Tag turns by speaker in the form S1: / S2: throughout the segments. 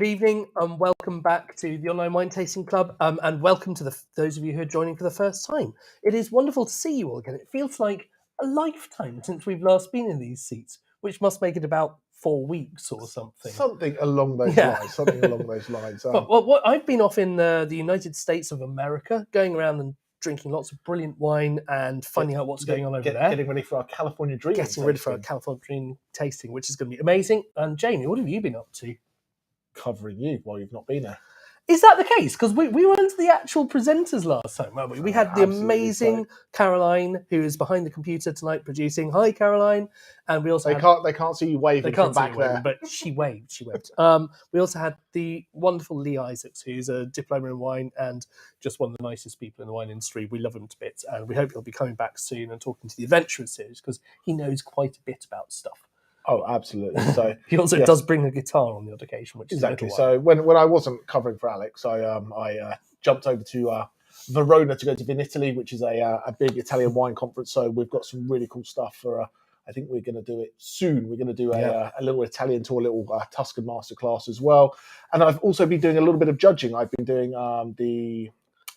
S1: Good evening and welcome back to the Online Wine Tasting Club, and welcome to those of you who are joining for the first time. It is wonderful to see you all again. It feels like a lifetime since we've last been in these seats, which must make it about 4 weeks or something.
S2: Something along those lines.
S1: Well, I've been off in the United States of America, going around and drinking lots of brilliant wine and finding out what's going on over there.
S2: Getting ready for our California Dream
S1: tasting, which is going to be amazing. And Jamie, what have you been up to?
S2: Covering you while you've not been there.
S1: Is that the case? Because we weren't the actual presenters last time, weren't we? We had the amazing Caroline, who is behind the computer tonight producing. Hi, Caroline. And we also
S2: they can't see you waving from back there,
S1: but she waved. We also had the wonderful Lee Isaacs, who's a diploma in wine and just one of the nicest people in the wine industry. We love him to bits, and we hope he'll be coming back soon and talking to the Adventurers series because he knows quite a bit about stuff.
S2: Oh, absolutely. So
S1: he also does bring a guitar on the odd occasion, which
S2: exactly.
S1: Is
S2: so when I wasn't covering for Alex, I jumped over to Verona to go to Vinitaly, which is a big Italian wine conference. So we've got some really cool stuff for. I think we're going to do it soon. We're going to do a little Italian tour, a little Tuscan masterclass as well. And I've also been doing a little bit of judging. I've been doing the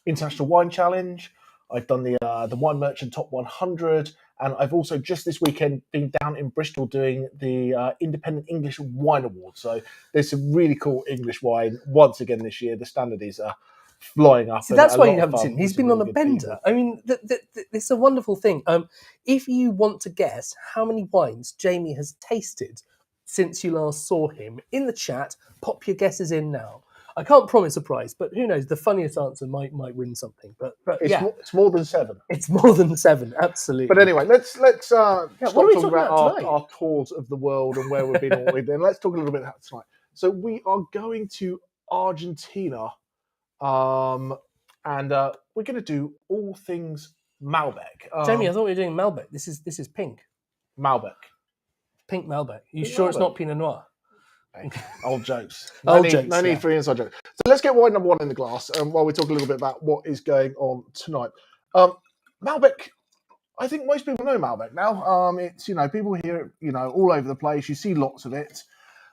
S2: International Wine Challenge. I've done the Wine Merchant Top 100. And I've also just this weekend been down in Bristol doing the Independent English Wine Awards. So there's some really cool English wine once again this year. The standard is flying up.
S1: See, that's why you haven't seen him. He's been on a bender. People. I mean, it's a wonderful thing. If you want to guess how many wines Jamie has tasted since you last saw him, in the chat, pop your guesses in now. I can't promise a prize, but who knows? The funniest answer might win something. But
S2: it's more than 7.
S1: It's more than 7, absolutely.
S2: But anyway, let's stop talking about
S1: our
S2: our tours of the world and where we've been all week. Then let's talk a little bit about tonight. So we are going to Argentina, and we're going to do all things Malbec.
S1: Jamie, I thought we were doing Malbec. This is pink.
S2: Malbec.
S1: Pink Malbec. Are you sure it's not Pinot Noir?
S2: Old jokes. No need for inside jokes. So let's get wine number 1 in the glass while we talk a little bit about what is going on tonight. Malbec, I think most people know Malbec now. It's, people hear it, all over the place. You see lots of it.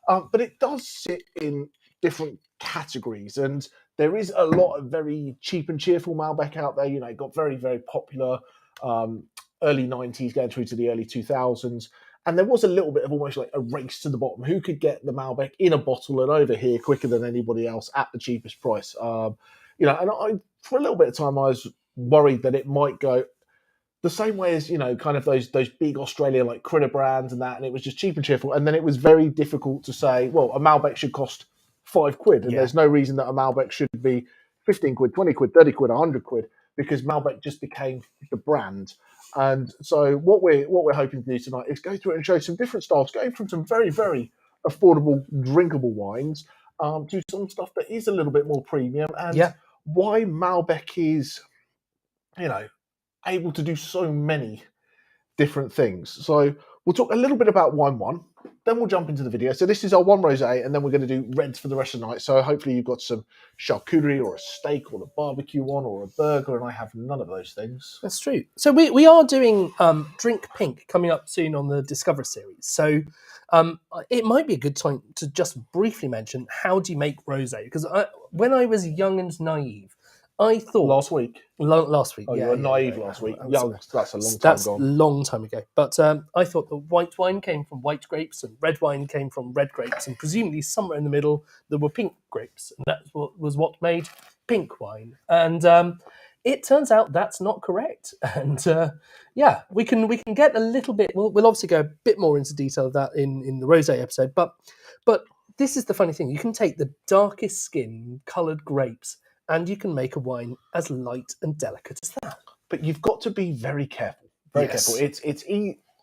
S2: But it does sit in different categories. And there is a lot of very cheap and cheerful Malbec out there. It got very, very popular early 90s going through to the early 2000s. And there was a little bit of almost like a race to the bottom. Who could get the Malbec in a bottle and over here quicker than anybody else at the cheapest price? And for a little bit of time, I was worried that it might go the same way as, kind of those big Australian like Critter brands and that. And it was just cheap and cheerful. And then it was very difficult to say, well, a Malbec should cost £5. And there's no reason that a Malbec should be 15 quid, 20 quid, 30 quid, 100 quid, because Malbec just became the brand. And so what we're hoping to do tonight is go through it and show some different styles, going from some very, very affordable, drinkable wines to some stuff that is a little bit more premium, and why Malbec is, able to do so many different things. So we'll talk a little bit about wine 1, then we'll jump into the video. So this is our 1 rosé, and then we're going to do reds for the rest of the night. So hopefully you've got some charcuterie or a steak or a barbecue one or a burger, and I have none of those things.
S1: That's true. So we are doing Drink Pink coming up soon on the Discover series. So it might be a good time to just briefly mention how do you make rosé? Because when I was young and naive, I thought
S2: last week.
S1: Oh,
S2: you were naive last week. That's a long time
S1: That's
S2: gone.
S1: a long time ago. But I thought the white wine came from white grapes and red wine came from red grapes, and presumably somewhere in the middle there were pink grapes, and that was what made pink wine. And it turns out that's not correct. And we can get a little bit. We'll obviously go a bit more into detail of that in the rosé episode. But this is the funny thing: you can take the darkest skin coloured grapes, and you can make a wine as light and delicate as that.
S2: But you've got to be very careful. Very careful. It's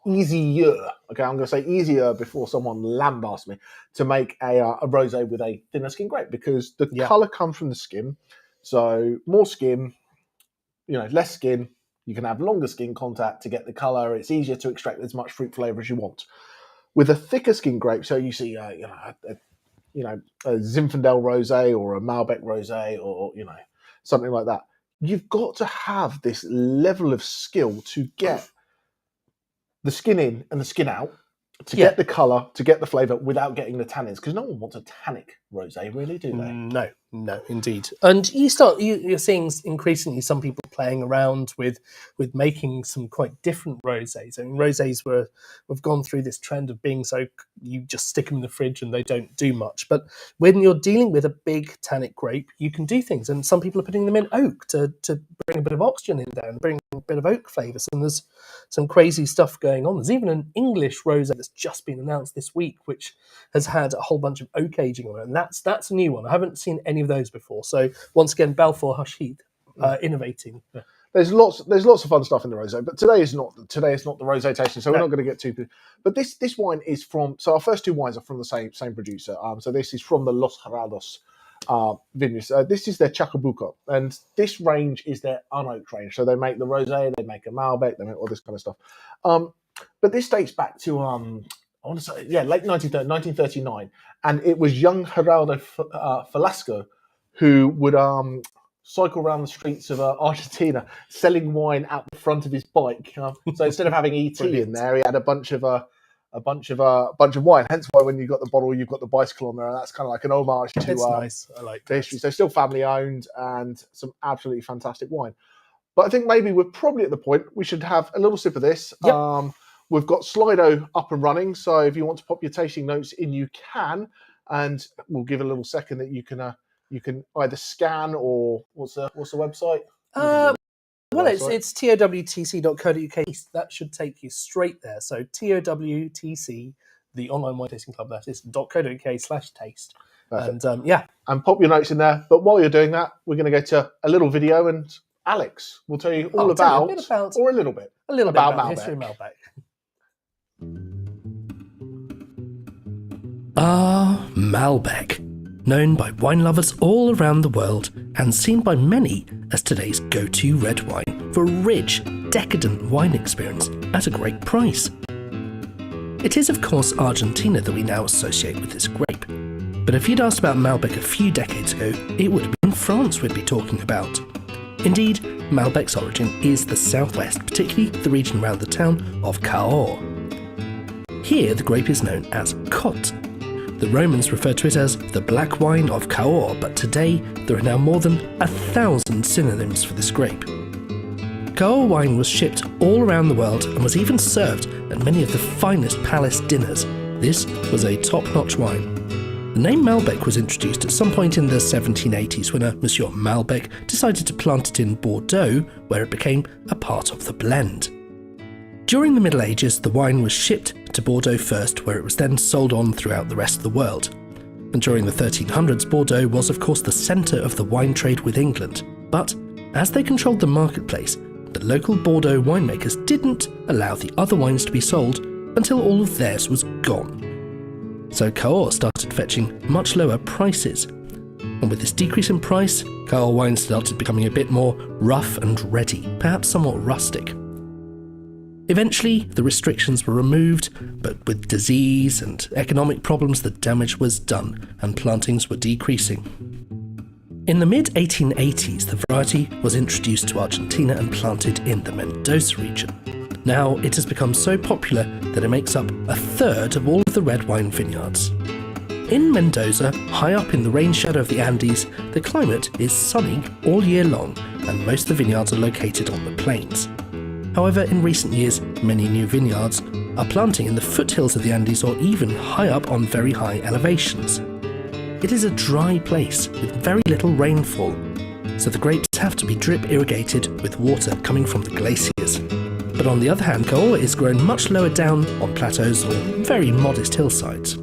S2: easier. Okay, I'm going to say easier before someone lambasts me to make a rosé with a thinner skin grape, because the colour comes from the skin. So more skin, less skin. You can have longer skin contact to get the colour. It's easier to extract as much fruit flavour as you want. With a thicker skin grape, so you see, a Zinfandel rosé or a Malbec rosé or, something like that. You've got to have this level of skill to get the skin in and the skin out to get the colour, to get the flavour without getting the tannins, because no one wants a tannic rosé, really, do they?
S1: No, indeed. And you're seeing increasingly some people playing around with making some quite different rosés. I mean, rosés have gone through this trend of being so you just stick them in the fridge and they don't do much. But when you're dealing with a big tannic grape, you can do things. And some people are putting them in oak to bring a bit of oxygen in there and bring a bit of oak flavours. And there's some crazy stuff going on. There's even an English rosé that's just been announced this week, which has had a whole bunch of oak aging on it. And that's a new one. I haven't seen any of those before. So once again, Balfour Hush Heath innovating.
S2: Yeah. There's lots of fun stuff in the rosé, but today is not the rosé tasting, so we're not going to get too. But this wine is from. So our first two wines are from the same producer. So this is from the Los Geraldos vineyards. This is their Chacabuco, and this range is their unoaked range. So they make the rosé, they make a Malbec, they make all this kind of stuff. But this dates back to I want to say late 1939, and it was young Geraldo Velasco who would cycle around the streets of Argentina selling wine at the front of his bike. So instead of having ET in there, he had a bunch of wine. Hence why when you got the bottle, you've got the bicycle on there, and that's kind of like an homage to
S1: nice. I like
S2: the history. So still family owned and some absolutely fantastic wine. But I think maybe we're probably at the point we should have a little sip of this. Yep. We've got Slido up and running, so if you want to pop your tasting notes in, you can, and we'll give a little second that you can either scan or what's the website?
S1: It's towtc.co.uk. That should take you straight there. So TOWTC, the online wine tasting club, that is .co.uk/taste. And
S2: and pop your notes in there. But while you're doing that, we're going to go to a little video, and Alex will tell you about the history of
S1: Malbec. Malbec, known by wine lovers all around the world and seen by many as today's go-to red wine for a rich, decadent wine experience at a great price. It is, of course, Argentina that we now associate with this grape. But if you'd asked about Malbec a few decades ago, it would have been France we'd be talking about. Indeed, Malbec's origin is the southwest, particularly the region around the town of Cahors. Here, the grape is known as Cotte. The Romans referred to it as the black wine of Cahors, but today there are now more than 1,000 synonyms for this grape. Cahors wine was shipped all around the world and was even served at many of the finest palace dinners. This was a top-notch wine. The name Malbec was introduced at some point in the 1780s when a Monsieur Malbec decided to plant it in Bordeaux, where it became a part of the blend. During the Middle Ages, the wine was shipped to Bordeaux first, where it was then sold on throughout the rest of the world. And during the 1300s, Bordeaux was of course the centre of the wine trade with England. But as they controlled the marketplace, the local Bordeaux winemakers didn't allow the other wines to be sold until all of theirs was gone. So Cahors started fetching much lower prices. And with this decrease in price, Cahors wine started becoming a bit more rough and ready, perhaps somewhat rustic. Eventually, the restrictions were removed, but with disease and economic problems, the damage was done and plantings were decreasing. In the mid-1880s, the variety was introduced to Argentina and planted in the Mendoza region. Now, it has become so popular that it makes up a third of all of the red wine vineyards. In Mendoza, high up in the rain shadow of the Andes, the climate is sunny all year long, and most of the vineyards are located on the plains. However, in recent years, many new vineyards are planting in the foothills of the Andes or even high up on very high elevations. It is a dry place with very little rainfall, so the grapes have to be drip irrigated with water coming from the glaciers. But on the other hand, Cahors is grown much lower down on plateaus or very modest hillsides.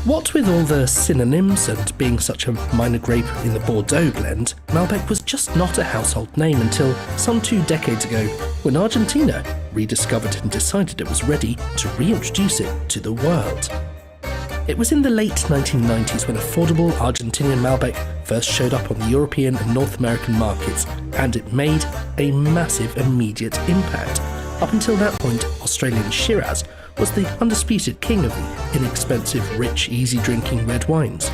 S1: What with all the synonyms and being such a minor grape in the Bordeaux blend, Malbec was just not a household name until some 2 decades ago, when Argentina rediscovered and decided it was ready to reintroduce it to the world. It was in the late 1990s when affordable Argentinian Malbec first showed up on the European and North American markets, and it made a massive immediate impact. Up until that point, Australian Shiraz was the undisputed king of the inexpensive, rich, easy-drinking red wines.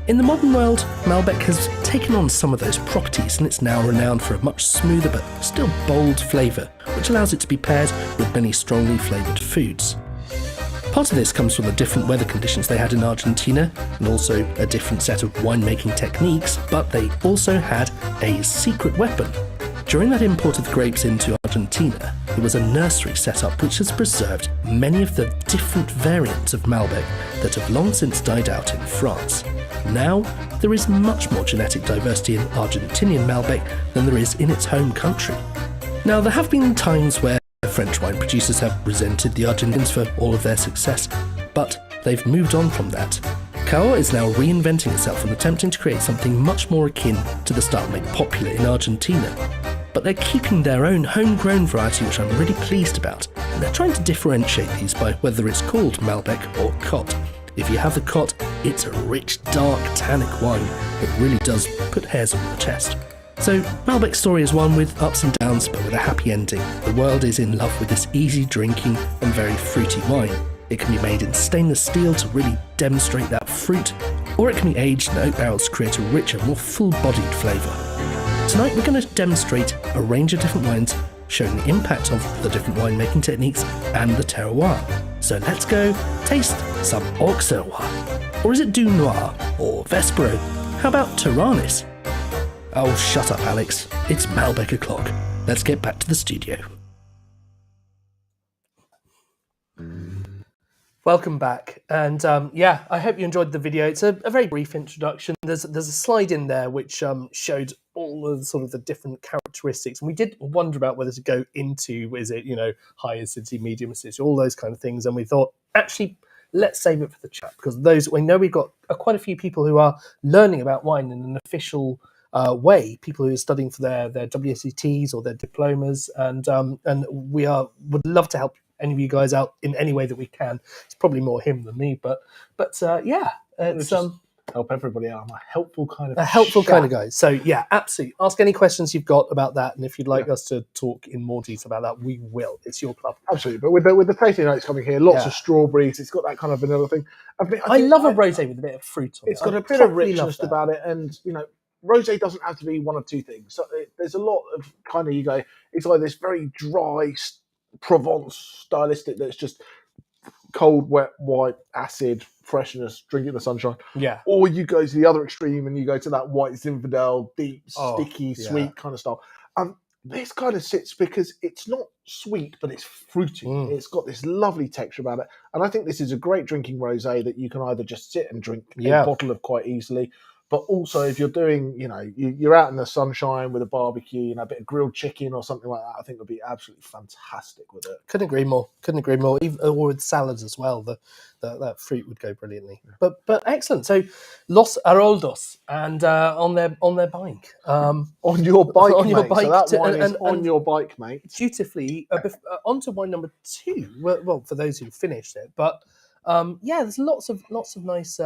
S1: In the modern world, Malbec has taken on some of those properties, and it's now renowned for a much smoother but still bold flavour, which which allows it to be paired with many strongly flavoured foods. Part of this comes from the different weather conditions they had in Argentina, and also a different set of winemaking techniques, but they also had a secret weapon. During that import of the grapes into Argentina, there was a nursery set up which has preserved many of the different variants of Malbec that have long since died out in France. Now, there is much more genetic diversity in Argentinian Malbec than there is in its home country. Now, there have been times where French wine producers have resented the Argentines for all of their success, but they've moved on from that. Cahors is now reinventing itself and attempting to create something much more akin to the style made popular in Argentina. But they're keeping their own homegrown variety, which I'm really pleased about, and they're trying to differentiate these by whether it's called Malbec or Cot. If you have the Cot, it's a rich, dark, tannic wine that really does put hairs on your chest. So Malbec's story is one with ups and downs, but with a happy ending. The world is in love with this easy drinking and very fruity wine. It can be made in stainless steel to really demonstrate that fruit, or it can be aged in oak barrels to create a richer, more full-bodied flavour. Tonight we're going to demonstrate a range of different wines showing the impact of the different winemaking techniques and the terroir. So let's go taste some Auxerrois. Or is it Du Noir or Vespero? How about Taranis? Oh, shut up, Alex. It's Malbec o'clock. Let's get back to the studio. Welcome back, and I hope you enjoyed the video. It's a very brief introduction. There's a slide in there which showed all of sort of the different characteristics, and we did wonder about whether to go into, is it, high acidity, medium acidity, all those kind of things, and we thought, actually, let's save it for the chat, because we know we've got quite a few people who are learning about wine in an official way, people who are studying for their WSETs or their diplomas, and we would love to help any of you guys out in any way that we can. It's probably more him than me, but it's
S2: help everybody out. I'm a helpful kind of
S1: guy. So yeah, absolutely. Ask any questions you've got about that, and if you'd like us to talk in more detail about that, we will. It's your club.
S2: Absolutely. But with the tasting notes coming here, lots of strawberries. It's got that kind of vanilla thing.
S1: I love a rosé with a bit of fruit on it.
S2: It's got a bit of richness about it, and rosé doesn't have to be one of two things. So there's a lot of kind of, it's like this very dry Provence stylistic that's just cold, wet, white, acid, freshness, drink it in the sunshine.
S1: Yeah.
S2: Or you go to the other extreme and you go to that white Zinfandel, deep, sticky, sweet kind of style. This kind of sits because it's not sweet, but it's fruity. It's got this lovely texture about it. And I think this is a great drinking rosé that you can either just sit and drink a bottle of quite easily. But also, if you're doing, you're out in the sunshine with a barbecue, a bit of grilled chicken or something like that, I think would be absolutely fantastic with it.
S1: Couldn't agree more. Even, or with salads as well. That fruit would go brilliantly. But excellent. So, Los Aroldos, and on their bike.
S2: On your bike, on your bike. So that wine is on your bike, mate.
S1: Dutifully onto wine number 2. Well, for those who finished it, but there's lots of nice.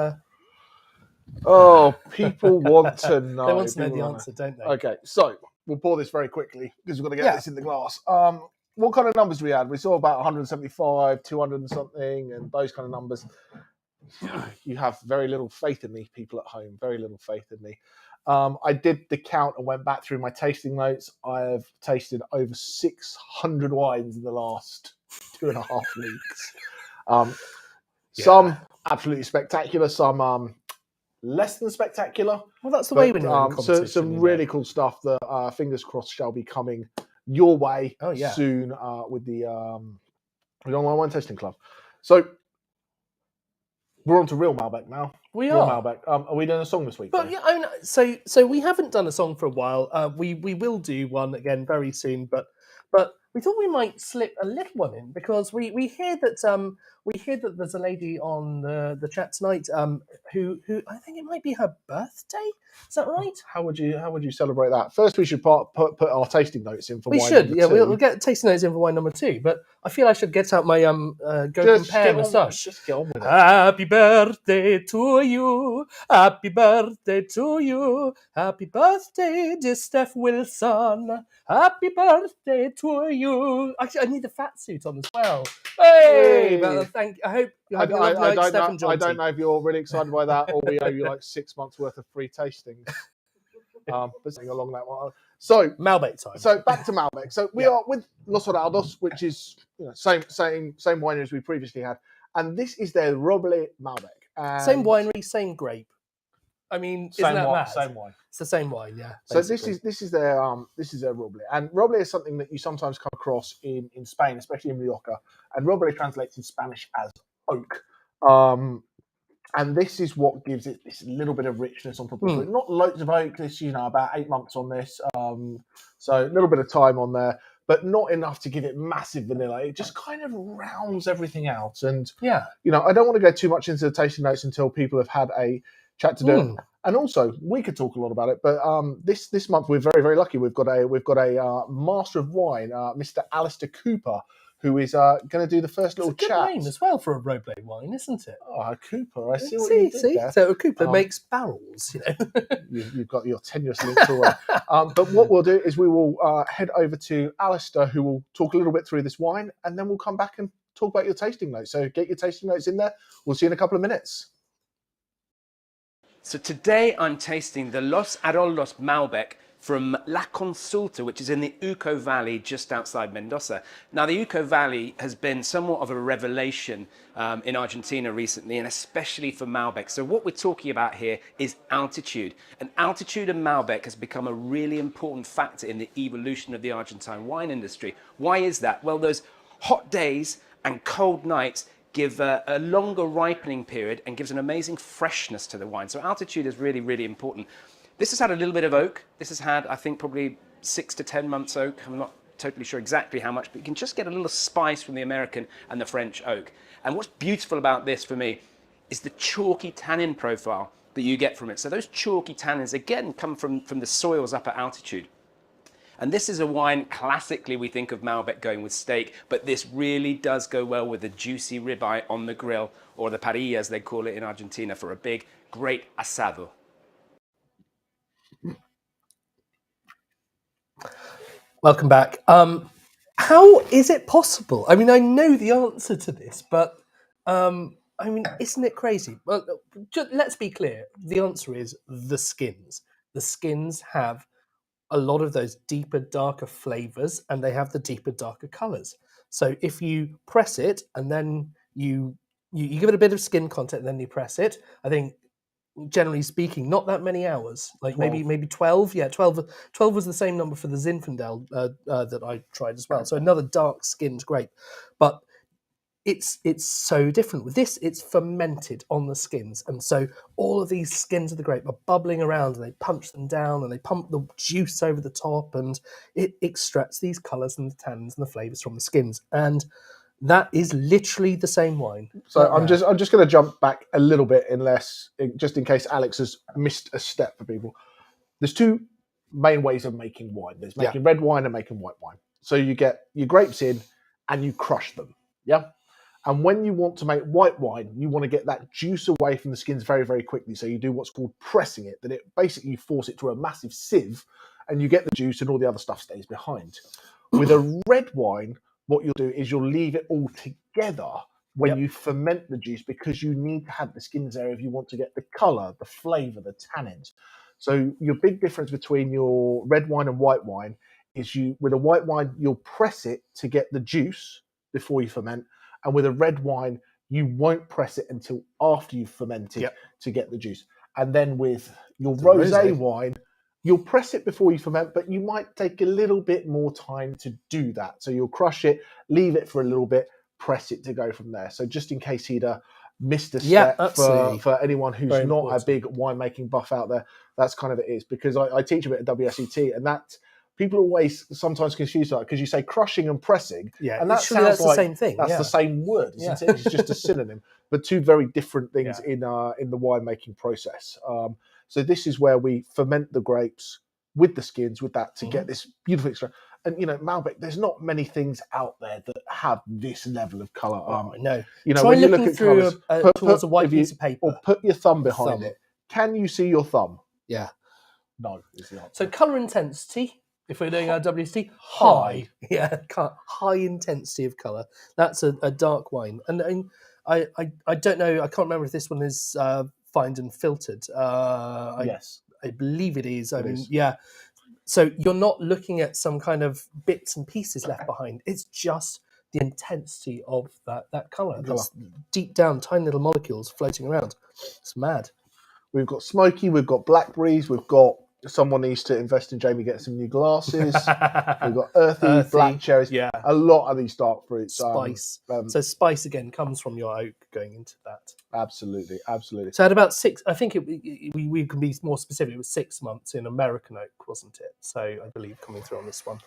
S2: People want to know.
S1: They want to know the answer, don't they?
S2: Okay, so we'll pour this very quickly because we've got to get this in the glass. What kind of numbers we had? We saw about 175, 200 and something, and those kind of numbers. You have very little faith in me, people at home. Very little faith in me. I did the count and went back through my tasting notes. I have tasted over 600 wines in the last 2.5 weeks. Some absolutely spectacular. Some less than spectacular.
S1: Well, that's the way when you're in competition.
S2: So some really cool stuff that, fingers crossed, shall be coming your way soon with the Online Wine Tasting Club. So we're on to real Malbec now.
S1: We
S2: real
S1: are.
S2: Malbec. Are we doing a song this week?
S1: But so we haven't done a song for a while. We will do one again very soon, but we thought we might slip a little one in because we hear that there's a lady on the chat tonight who I think it might be her birthday. Is that right?
S2: How would you celebrate that? First, we should put our tasting notes in for wine.
S1: We should,
S2: number 2.
S1: We'll get tasting notes in for wine number 2. But I feel I should get out my compare massage.
S2: Just get on with it.
S1: Happy birthday to you. Happy birthday to you. Happy birthday, dear Steph Wilson. Happy birthday to you. Actually, I need the fat suit on as well. Hey! Thank you. I hope you like Steph and John.
S2: I don't know if you're really excited by that or we owe you like 6 months worth of free tastings. but something along that line. So
S1: Malbec time.
S2: So back to Malbec. So we are with Los Heraldos, which is same winery as we previously had, and this is their Roble Malbec. And
S1: same winery, same grape. I mean, isn't that mad?
S2: Same wine.
S1: It's the same wine, yeah.
S2: Basically.
S1: So
S2: this is their Roble, and Roble is something that you sometimes come across in Spain, especially in Rioja, and Roble translates in Spanish as oak. And this is what gives it this little bit of richness on top of it. Not loads of oak. This, about 8 months on this, so a little bit of time on there, but not enough to give it massive vanilla. It just kind of rounds everything out. And I don't want to go too much into the tasting notes until people have had a chat to do it. And also, we could talk a lot about it, but this month we're very, very lucky. We've got a master of wine, Mr. Alistair Cooper, who is going to do the first little chat.
S1: It's a good name as well for a Roble wine, isn't it?
S2: Oh, Cooper, I see what you did there.
S1: So a Cooper makes barrels,
S2: You've got your tenuous links away. But what we'll do is we will head over to Alistair, who will talk a little bit through this wine, and then we'll come back and talk about your tasting notes. So get your tasting notes in there. We'll see you in a couple of minutes.
S3: So today I'm tasting the Los Heraldos Malbec from La Consulta, which is in the Uco Valley just outside Mendoza. Now, the Uco Valley has been somewhat of a revelation in Argentina recently, and especially for Malbec. So what we're talking about here is altitude. And altitude in Malbec has become a really important factor in the evolution of the Argentine wine industry. Why is that? Well, those hot days and cold nights give a longer ripening period and gives an amazing freshness to the wine. So altitude is really, really important. This has had a little bit of oak. This has had, I think, probably 6 to 10 months oak. I'm not totally sure exactly how much, but you can just get a little spice from the American and the French oak. And what's beautiful about this for me is the chalky tannin profile that you get from it. So those chalky tannins, again, come from the soils up at altitude. And this is a wine, classically we think of Malbec going with steak, but this really does go well with a juicy ribeye on the grill, or the parrilla as they call it in Argentina, for a big, great asado.
S1: Welcome back. How is it possible? I mean, I know the answer to this, but isn't it crazy? Well, let's be clear. The answer is the skins. The skins have a lot of those deeper, darker flavors, and they have the deeper, darker colors. So if you press it and then you give it a bit of skin content, and then you press it, I think, generally speaking, not that many hours, like 12. maybe 12. Yeah, 12 was the same number for the Zinfandel that I tried as well. So another dark skinned grape, but it's so different. With this, it's fermented on the skins, and so all of these skins of the grape are bubbling around, and they punch them down, and they pump the juice over the top, and it extracts these colours and the tannins and the flavours from the skins, and that is literally the same wine.
S2: So I'm just going to jump back a little bit, just in case Alex has missed a step for people. There's two main ways of making wine. There's making red wine and making white wine. So you get your grapes in and you crush them. Yeah. And when you want to make white wine, you want to get that juice away from the skins very, very quickly. So you do what's called pressing it, that it basically you force it through a massive sieve and you get the juice and all the other stuff stays behind. With a red wine, what you'll do is you'll leave it all together when you ferment the juice, because you need to have the skins there if you want to get the colour, the flavour, the tannins. So your big difference between your red wine and white wine is with a white wine, you'll press it to get the juice before you ferment. And with a red wine, you won't press it until after you've fermented to get the juice. And then with your rosé wine, you'll press it before you ferment, but you might take a little bit more time to do that. So you'll crush it, leave it for a little bit, press it to go from there. So just in case he'd missed a step for anyone who's not important. A big winemaking buff out there, that's kind of it is. Because I teach a bit at WSET, and that people always sometimes confuse that because you say crushing and pressing, and that sounds like the same thing. That's the same word, isn't it? It's just a synonym, but two very different things in the winemaking process. So this is where we ferment the grapes with the skins, with that to get this beautiful extract. And Malbec, there's not many things out there that have this level of colour.
S1: No,
S2: try when you look at
S1: through towards a white piece of paper,
S2: or put your thumb behind it. Can you see your thumb?
S1: Yeah.
S2: No, is the answer.
S1: So colour intensity. If we're doing our WST, high. Yeah, high intensity of colour. That's a dark wine. And I don't know, I can't remember if this one is fined and filtered.
S2: Yes.
S1: I believe it is. I mean, yeah. So you're not looking at some kind of bits and pieces left behind. It's just the intensity of that colour. That's deep down, tiny little molecules floating around. It's mad.
S2: We've got smoky, we've got blackberries, we've got someone needs to invest in Jamie getting some new glasses. We've got earthy, black cherries.
S1: Yeah.
S2: A lot of these dark fruits.
S1: Spice. So spice again comes from your oak going into that.
S2: Absolutely.
S1: So at about 6, I think we can be more specific. It was 6 months in American oak, wasn't it? So I believe coming through on this one.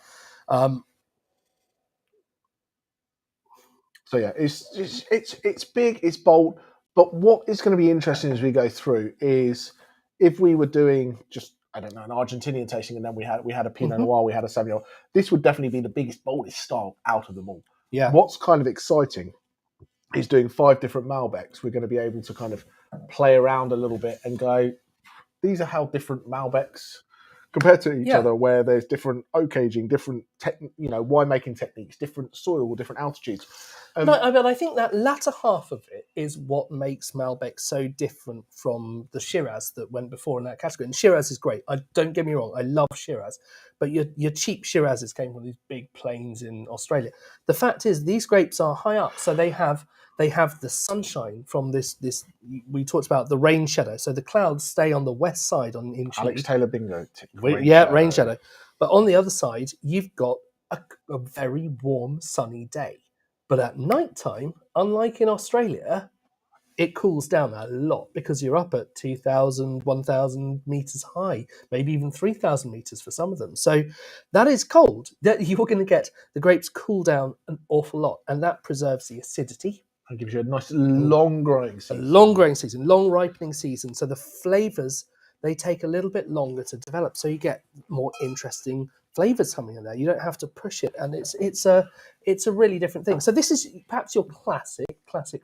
S2: So yeah, it's big, it's bold. But what is going to be interesting as we go through is if we were doing just, I don't know, an Argentinian tasting, and then we had a Pinot Noir, we had a Sauvignon. This would definitely be the biggest, boldest style out of them all.
S1: Yeah.
S2: What's kind of exciting is doing 5 different Malbecs. We're going to be able to kind of play around a little bit and go, these are how different Malbecs compared to each other, where there's different oak aging, different winemaking techniques, different soil, different altitudes.
S1: But I think that latter half of it is what makes Malbec so different from the Shiraz that went before in that category. And Shiraz is great. Don't get me wrong, I love Shiraz. But your cheap Shirazes came from these big plains in Australia. The fact is, these grapes are high up, so they have the sunshine from this. We talked about the rain shadow. So the clouds stay on the west side in Chile.
S2: Alex Taylor bingo.
S1: Rain shadow. But on the other side, you've got a very warm, sunny day. But at night time, unlike in Australia, it cools down a lot because you're up at 2,000, 1,000 meters high, maybe even 3,000 meters for some of them. So that is cold. That you're going to get the grapes cool down an awful lot, and that preserves the acidity.
S2: It gives you a nice long growing season.
S1: A long growing season, long ripening season. So the flavors, they take a little bit longer to develop. So you get more interesting flavors coming in there. You don't have to push it, and it's a really different thing. So this is perhaps your classic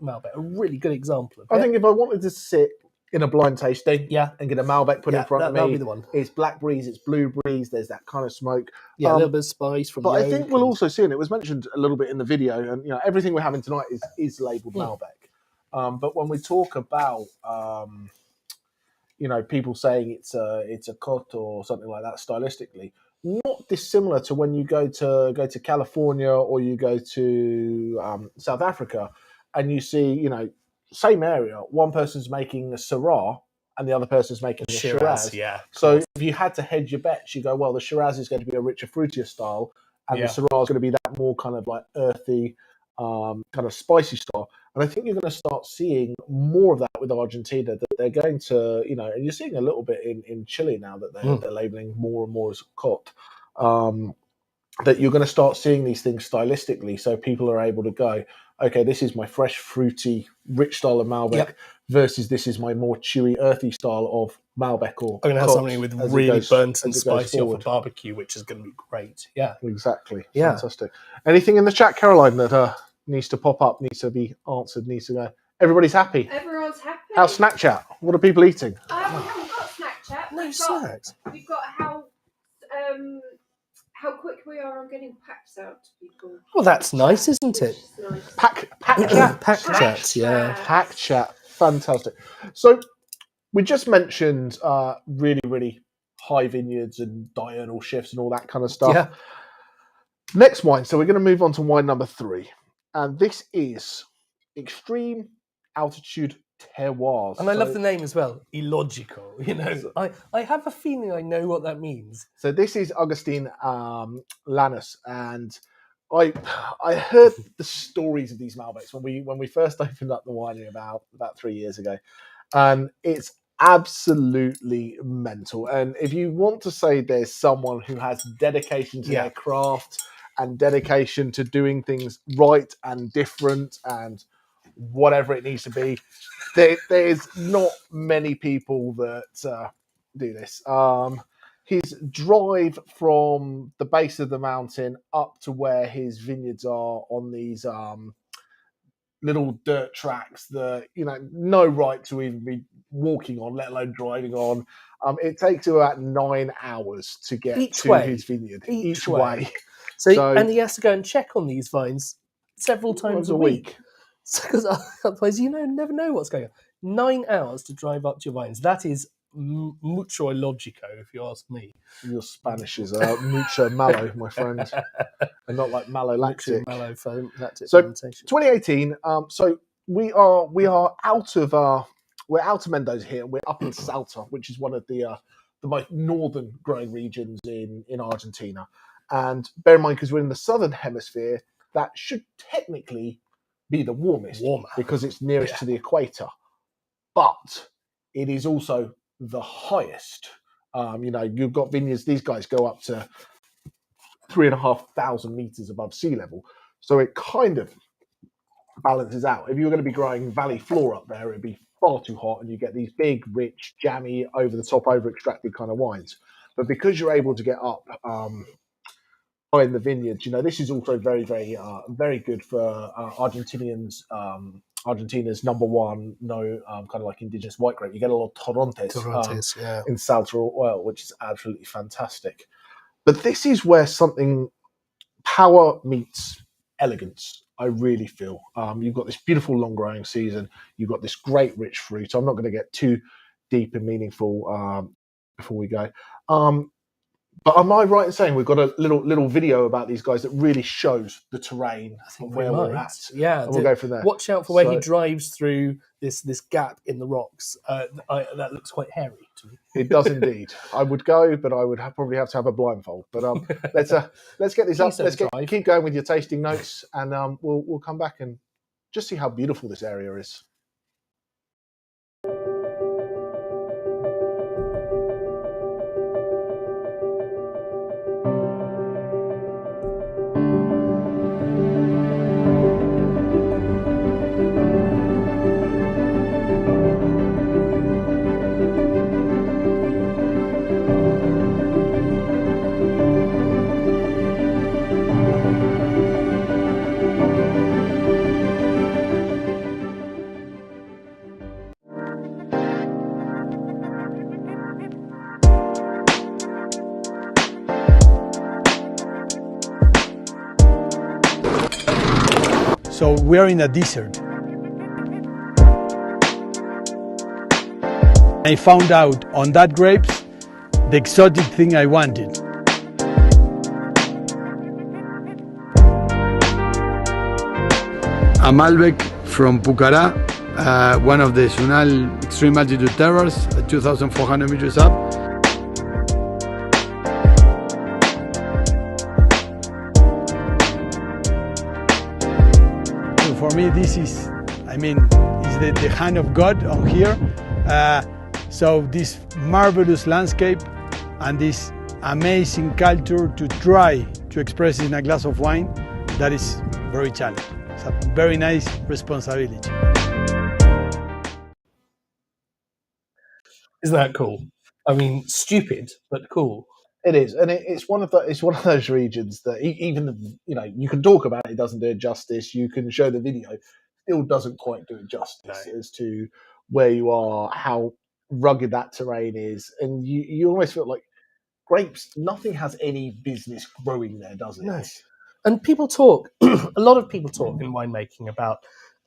S1: Malbec, a really good example of it.
S2: I think if I wanted to sit in a blind tasting and get a Malbec put in front of me,
S1: that'll be the one.
S2: It's blackberries, it's blueberries, there's that kind of smoke.
S1: Yeah, a little bit of spice from.
S2: But I think we'll also see, and it was mentioned a little bit in the video, and everything we're having tonight is labelled Malbec. But when we talk about people saying it's a Cote or something like that stylistically, not dissimilar to when you go to California or you go to South Africa, and you see same area, one person's making a Syrah and the other person's making a Shiraz.
S1: Yeah.
S2: So if you had to hedge your bets, you go, well, the Shiraz is going to be a richer, fruitier style, and the Syrah is going to be that more kind of like earthy, kind of spicy style. And I think you're going to start seeing more of that with Argentina, that they're going to, and you're seeing a little bit in Chile now that they're labeling more and more as Cote, that you're going to start seeing these things stylistically. So people are able to go, okay, this is my fresh, fruity, rich style of Malbec versus this is my more chewy, earthy style of Malbec or
S1: I'm going to have something with really burnt and spicy off a barbecue, which is going to be great. Yeah.
S2: Exactly. Yeah. Fantastic. Anything in the chat, Caroline, that needs to pop up, needs to be answered, needs to go? Everybody's happy.
S4: Everyone's happy.
S2: How's snack chat? What are people eating?
S4: We haven't got snack chat.
S1: No snacks.
S4: We've got how quick we are on getting packs out to people.
S1: Well, that's nice, isn't it?
S4: Nice.
S2: Pack chat.
S1: Pack chat, yeah.
S2: Pack chat. Fantastic. So we just mentioned really, really high vineyards and diurnal shifts and all that kind of stuff.
S1: Yeah.
S2: Next wine. So we're going to move on to wine number 3. And this is Extreme Altitude Terroirs.
S1: And I love the name as well, illogical. I have a feeling I know what that means.
S2: So this is Augustin Lanus, and I heard the stories of these Malbecs when we first opened up the winery about 3 years ago, and it's absolutely mental. And if you want to say there's someone who has dedication to their craft and dedication to doing things right and different and whatever it needs to be, there's not many people that do this. His drive from the base of the mountain up to where his vineyards are on these little dirt tracks that no right to even be walking on, let alone driving on. It takes about 9 hours to get his vineyard each way.
S1: So and he has to go and check on these vines several times a week. Because otherwise, never know what's going on. 9 hours to drive up to your vines. That is mucho logico, if you ask me.
S2: Your Spanish is mucho malo, my friend, and not like malolactic. So 2018. So we are out of Mendoza here. We're up in Salta, which is one of the most northern growing regions in Argentina. And bear in mind, because we're in the southern hemisphere, that should technically be the warmer because it's nearest to the equator. But it is also the highest. You've got vineyards. These guys go up to 3,500 meters above sea level. So it kind of balances out. If you were going to be growing Valley Floor up there, it'd be far too hot, and you get these big, rich, jammy, over the top, over extracted kind of wines. But because you're able to get up high in the vineyards, this is also very, very, very good for Argentinians. Argentina's number one, kind of like indigenous white grape. You get a lot of Torrontes in Salta oil, which is absolutely fantastic. But this is where something power meets elegance, I really feel. You've got this beautiful long growing season. You've got this great rich fruit. I'm not going to get too deep and meaningful before we go. But am I right in saying we've got a little video about these guys that really shows the terrain and where we're at?
S1: Yeah,
S2: and we'll go from there.
S1: Watch out for where he drives through this gap in the rocks. That looks quite hairy to me.
S2: It does indeed. I would go, but I would probably have to have a blindfold. But let's get this up. Let's keep going with your tasting notes, and we'll come back and just see how beautiful this area is.
S5: So we are in a desert. I found out on that grapes the exotic thing I wanted. A Malbec from Pucará, one of the Sunal extreme altitude terraces, 2,400 meters up. For me, this is, the hand of God on here. So this marvelous landscape and this amazing culture to try to express in a glass of wine, that is very challenging. It's a very nice responsibility.
S1: Isn't that cool? Stupid but cool.
S2: It is, and it's one of those regions that even you can talk about it doesn't do it justice. You can show the video, still doesn't quite do it justice as to where you are, how rugged that terrain is, and you almost feel like grapes. Nothing has any business growing there, does it?
S1: No. And people talk. A lot of people talk in winemaking about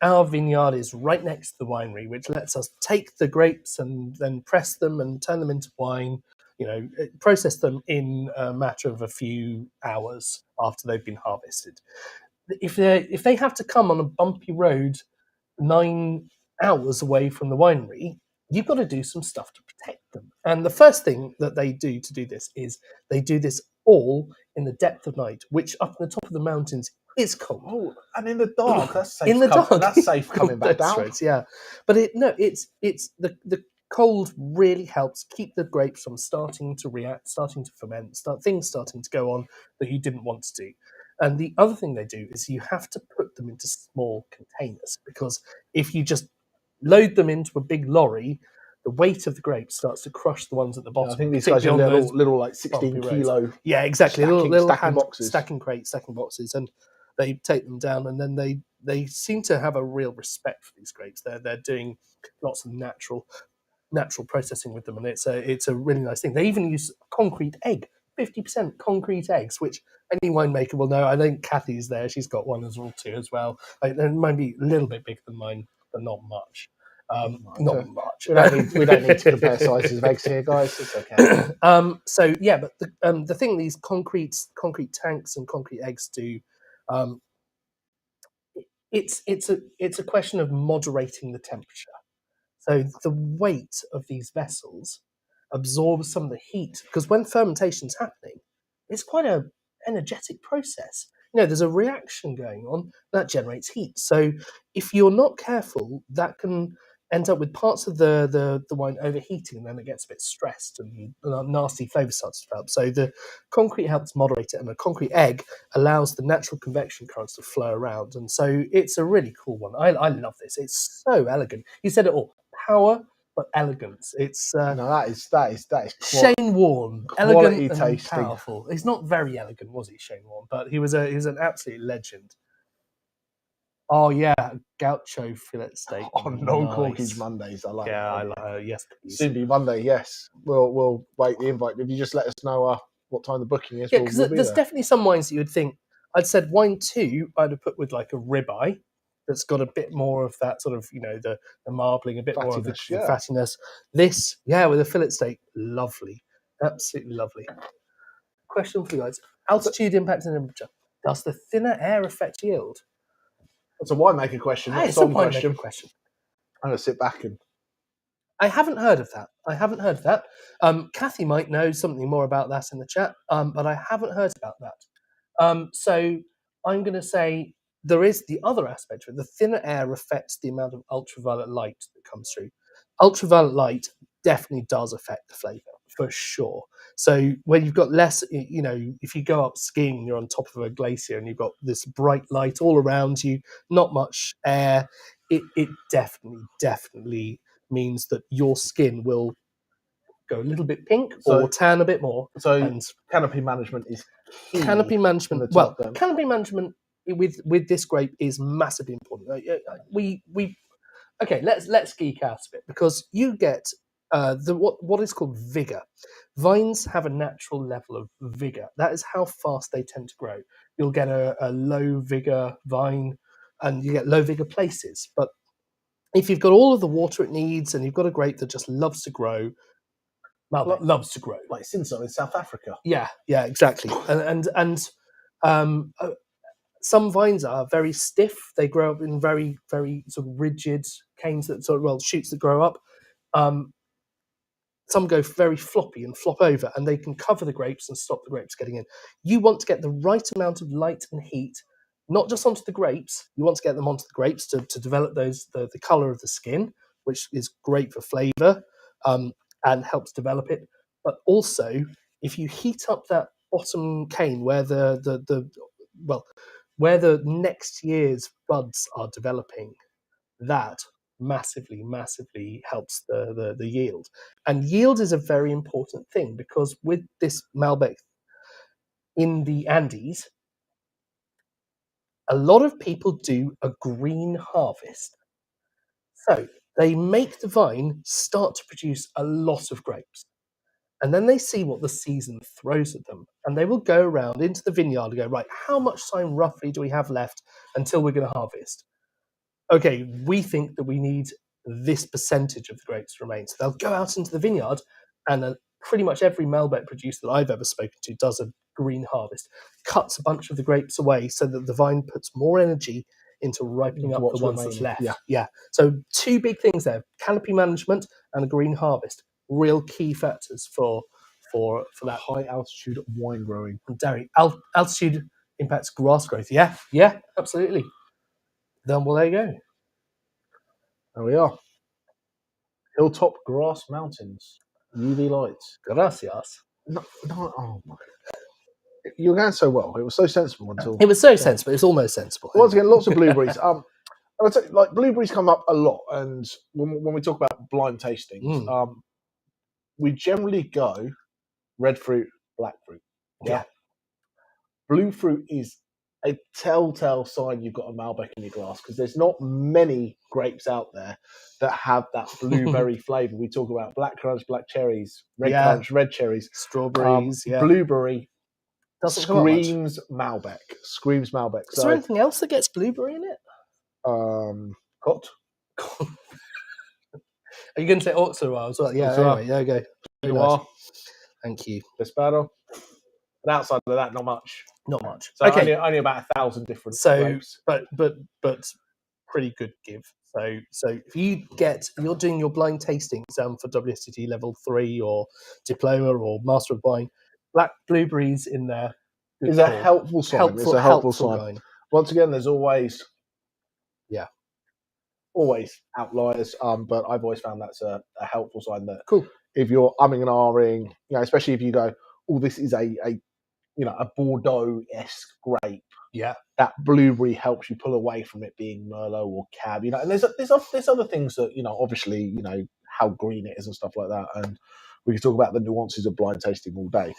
S1: our vineyard is right next to the winery, which lets us take the grapes and then press them and turn them into wine. Process them in a matter of a few hours after they've been harvested. If they have to come on a bumpy road 9 hours away from the winery, you've got to do some stuff to protect them. And the first thing that they do to do this is they do this all in the depth of night, which up on the top of the mountains is cold.
S2: Oh, and in the dark, that's safe.
S1: In the dark,
S2: that's safe coming back down.
S1: Right, yeah, but it's the cold really helps keep the grapes from starting to react, starting to ferment, things starting to go on that you didn't want to do. And the other thing they do is you have to put them into small containers, because if you just load them into a big lorry, the weight of the grapes starts to crush the ones at the bottom.
S2: I think these guys are little like 16 kilo.
S1: Yeah, exactly. Little
S2: stacking boxes.
S1: Stacking boxes, and they take them down, and then they seem to have a real respect for these grapes. They're doing lots of natural processing with them, and it's a really nice thing. They even use concrete egg, 50% concrete eggs, which any winemaker will know. I think Kathy's there; she's got one as well too as well. It might be a little bit bigger than mine, but not much. Not much.
S2: We don't need to compare sizes of eggs here, guys. It's okay.
S1: So yeah, but the thing these concrete tanks and concrete eggs do, it's a question of moderating the temperature. So the weight of these vessels absorbs some of the heat, because when fermentation's happening, it's quite a energetic process. There's a reaction going on that generates heat. So if you're not careful, that can end up with parts of the wine overheating, and then it gets a bit stressed and nasty flavour starts to develop. So the concrete helps moderate it, and a concrete egg allows the natural convection currents to flow around. And so it's a really cool one. I love this. It's so elegant. You said it all. Power, but elegance. It's
S2: No, that is
S1: Shane Warne,
S2: quality
S1: elegant and
S2: tasting.
S1: powerful. He's not very elegant, was he, Shane Warne? But he was an absolute legend. Oh yeah, gaucho fillet steak.
S2: No
S1: nice.
S2: Corkage Mondays. I like.
S1: Yeah, I like. Yes, please.
S2: Soon be Monday. Yes, we'll wait the invite. If you just let us know what time the booking is,
S1: Yeah, because
S2: we'll be
S1: there's
S2: there.
S1: definitely some wines that you would think. I'd said wine 2, I'd have put with like a ribeye that's got a bit more of that sort of, the marbling, a bit more of the fattiness. This, with a fillet steak, lovely. Absolutely lovely. Question for you guys. Altitude, impact and temperature. Does the thinner air affect yield?
S2: It's a winemaker question, not a
S1: It's a
S2: song
S1: winemaker
S2: question. I'm going to sit back and...
S1: I haven't heard of that. Kathy might know something more about that in the chat, but I haven't heard about that. So I'm going to say there is the other aspect of it. The thinner air affects the amount of ultraviolet light that comes through. Ultraviolet light definitely does affect the flavour, for sure. So when you've got less, if you go up skiing, you're on top of a glacier and you've got this bright light all around you, not much air, it definitely means that your skin will go a little bit pink or tan a bit more.
S2: So canopy management is key.
S1: Canopy management. Canopy management with this grape is massively important. Okay, let's geek out a bit, because you get what is called vigor. Vines have a natural level of vigor. That is how fast they tend to grow. You'll get a low vigor vine, and you get low vigor places. But if you've got all of the water it needs, and you've got a grape that just loves to grow, Malbec loves to grow,
S2: like Cinsault in South Africa.
S1: Yeah, exactly. And some vines are very stiff. They grow up in very, very sort of rigid canes shoots that grow up. Some go very floppy and flop over, and they can cover the grapes and stop the grapes getting in. You want to get the right amount of light and heat, not just onto the grapes. You want to get them onto the grapes to develop the colour of the skin, which is great for flavour and helps develop it. But also, if you heat up that bottom cane where where the next year's buds are developing, that massively helps the yield. And yield is a very important thing, because with this Malbec in the Andes, a lot of people do a green harvest. So they make the vine start to produce a lot of grapes. And then they see what the season throws at them. And they will go around into the vineyard and go, right, how much time roughly do we have left until we're going to harvest? Okay, we think that we need this percentage of the grapes to remain. So they'll go out into the vineyard, and pretty much every Malbec producer that I've ever spoken to does a green harvest, cuts a bunch of the grapes away so that the vine puts more energy into ripening up the ones that's left. Yeah. So 2 big things there: canopy management and a green harvest. Real key factors for that.
S2: High altitude wine growing.
S1: Dairy altitude impacts grass growth. Yeah, absolutely. Then there you go.
S2: There we are. Hilltop grass mountains. UV lights.
S1: Gracias.
S2: No, oh my. You were going so well. It was so sensible until...
S1: It was so sensible. It's almost sensible.
S2: Once again, lots of blueberries. I would say, blueberries come up a lot. And when we talk about blind tastings, we generally go red fruit, black fruit.
S1: Yeah.
S2: Blue fruit is a telltale sign you've got a Malbec in your glass, because there's not many grapes out there that have that blueberry flavour. We talk about black currants, black cherries, red currants, red cherries,
S1: strawberries,
S2: blueberry.
S1: Doesn't
S2: screams Malbec. Screams Malbec.
S1: Is there anything else that gets blueberry in it?
S2: Cot.
S1: Are you going to say Auxerrois as well? Yeah,
S2: Auxerrois.
S1: anyway, there you go. Very
S2: Noir.
S1: nice. Thank you.
S2: Despero. And outside of that, not much.
S1: Not much.
S2: So
S1: okay.
S2: only about 1,000 different grapes.
S1: But pretty good give. So if you're doing your blind tasting exam for WSET level 3 or diploma or Master of Wine, black blueberries in there
S2: is a helpful sign. It's a helpful sign.
S1: Wine.
S2: Once again, there's always outliers, but I've always found that's a helpful sign that if you're umming and ahhing, especially if you go, oh, this is a Bordeaux-esque grape.
S1: Yeah,
S2: that blueberry helps you pull away from it being Merlot or Cab. And there's other things that obviously how green it is and stuff like that. And we can talk about the nuances of blind tasting all day.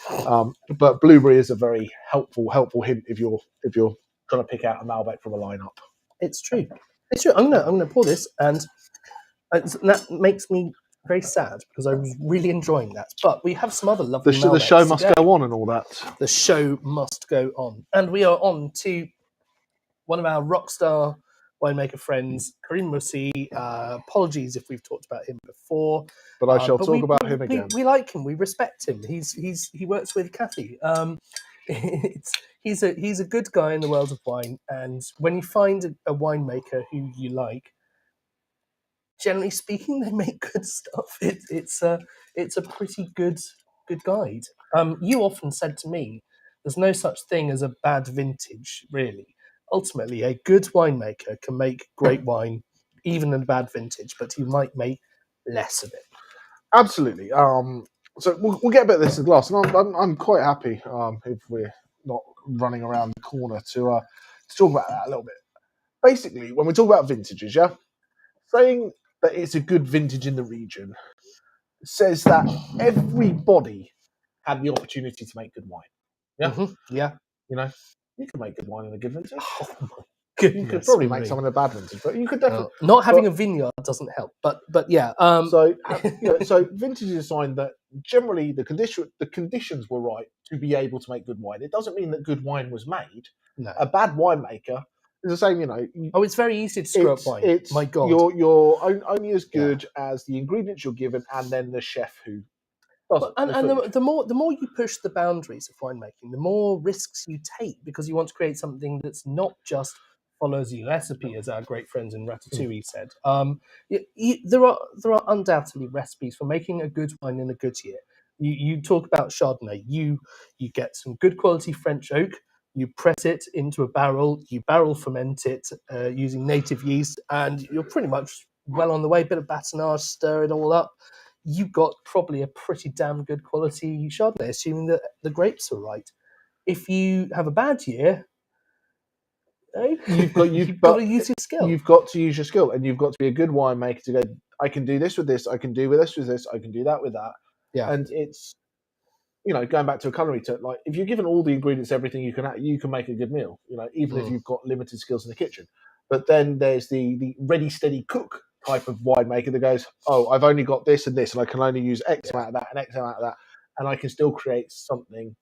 S2: But blueberry is a very helpful hint if you're trying to pick out a Malbec from a lineup.
S1: It's true. I'm gonna pour this, and that makes me very sad because I was really enjoying that. But we have some other lovely Malbecs.
S2: The show must go on and all that.
S1: The show must go on. And we are on to one of our rockstar winemaker friends, Karim Moussi. Apologies if we've talked about him before.
S2: But I shall talk about him again.
S1: We like him. We respect him. He works with Kathy. He's a good guy in the world of wine. And when you find a winemaker who you like, generally speaking, they make good stuff. It's a pretty good guide. You often said to me, "There's no such thing as a bad vintage, really. Ultimately, a good winemaker can make great wine, even in a bad vintage, but he might make less of it."
S2: Absolutely. So we'll get a bit of this in glass, and I'm quite happy if we're not running around the corner to talk about that a little bit. Basically, when we talk about vintages, saying that it's a good vintage in the region says that everybody had the opportunity to make good wine. Yeah?
S1: Mm-hmm. Yeah.
S2: You can make good wine in a good vintage.
S1: Oh,
S2: you could probably make some in a bad vintage, but you could definitely...
S1: not having a vineyard doesn't help, but yeah.
S2: So vintage is a sign that generally the conditions were right to be able to make good wine. It doesn't mean that good wine was made.
S1: No.
S2: A bad winemaker is the same,
S1: it's very easy to screw up wine. My God.
S2: You're only as good as the ingredients you're given and then the chef who does it.
S1: And the more you push the boundaries of winemaking, the more risks you take because you want to create something that's not just follows the recipe, as our great friends in Ratatouille said. There are undoubtedly recipes for making a good wine in a good year. You talk about Chardonnay. You get some good quality French oak. You press it into a barrel. You barrel ferment it using native yeast, and you're pretty much well on the way. Bit of batonnage, stir it all up. You've got probably a pretty damn good quality Chardonnay, assuming that the grapes are right. If you have a bad year, you've got to use your skill.
S2: You've got to use your skill, and you've got to be a good winemaker to go, I can do this with this, I can do this with this, I can do that with that.
S1: Yeah.
S2: And it's, going back to a culinary term, like if you're given all the ingredients, everything you can make a good meal, even if you've got limited skills in the kitchen. But then there's the ready, steady cook type of winemaker that goes, oh, I've only got this and this, and I can only use X amount of that and X amount of that, and I can still create something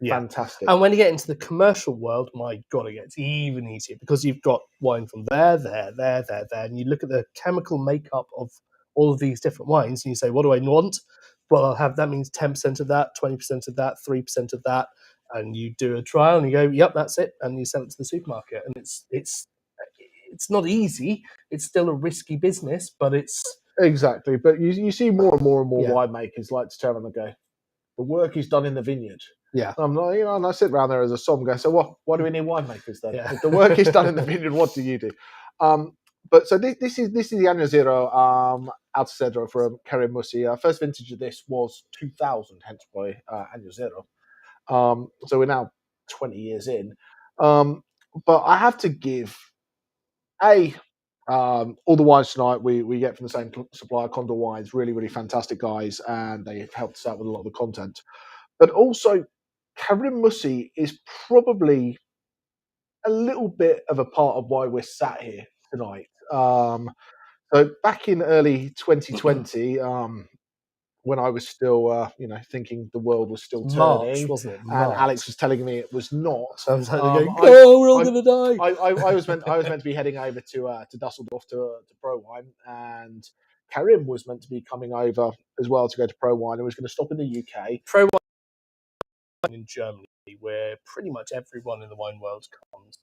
S2: fantastic.
S1: And when you get into the commercial world, my God, it gets even easier because you've got wine from there, and you look at the chemical makeup of all of these different wines, and you say, what do I want? Well, that means 10% of that, 20% of that, 3% of that, and you do a trial, and you go, yep, that's it, and you sell it to the supermarket, and it's not easy. It's still a risky business, but it's
S2: exactly. But you see more and more winemakers like to turn around and go, the work is done in the vineyard.
S1: Yeah,
S2: I'm like, and I sit around there as a somm going, so what do we need winemakers then? Yeah. If the work is done in the vineyard, what do you do? But so this is the Año Zero Alta Cedro from Karim Moussi. First vintage of this was 2000, hence why Año Zero. So we're now 20 years in. But I have to give all the wines tonight we get from the same supplier, Condor Wines, really, really fantastic guys, and they helped us out with a lot of the content. But also, Karim Moussi is probably a little bit of a part of why we're sat here tonight. So back in early 2020, when I was still, thinking the world was still turning,
S1: March, wasn't it?
S2: And Alex was telling me it was not.
S1: I was going, we're all going to die.
S2: I was meant to be heading over to Dusseldorf to Pro Wine, and Karim was meant to be coming over as well to go to Pro Wine and was going to stop in the UK.
S1: Pro Wine in Germany, where pretty much everyone in the wine world comes.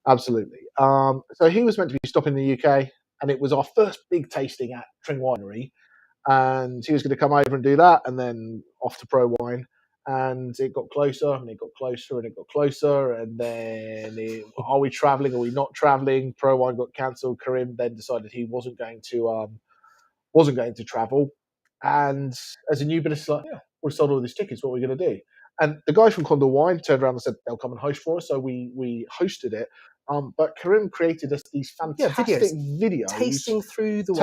S2: Absolutely. So he was meant to be stopping in the UK, and it was our first big tasting at Tring Winery. And he was going to come over and do that, and then off to Pro Wine. And it got closer, and it got closer, and it got closer. And then, are we traveling? Are we not traveling? Pro Wine got cancelled. Karim then decided he wasn't going to travel. And as a new bit, it's like, yeah, we sold all these tickets. What are we going to do? And the guys from Condor Wine turned around and said they'll come and host for us. So we hosted it. But Karim created us these fantastic videos
S1: tasting through the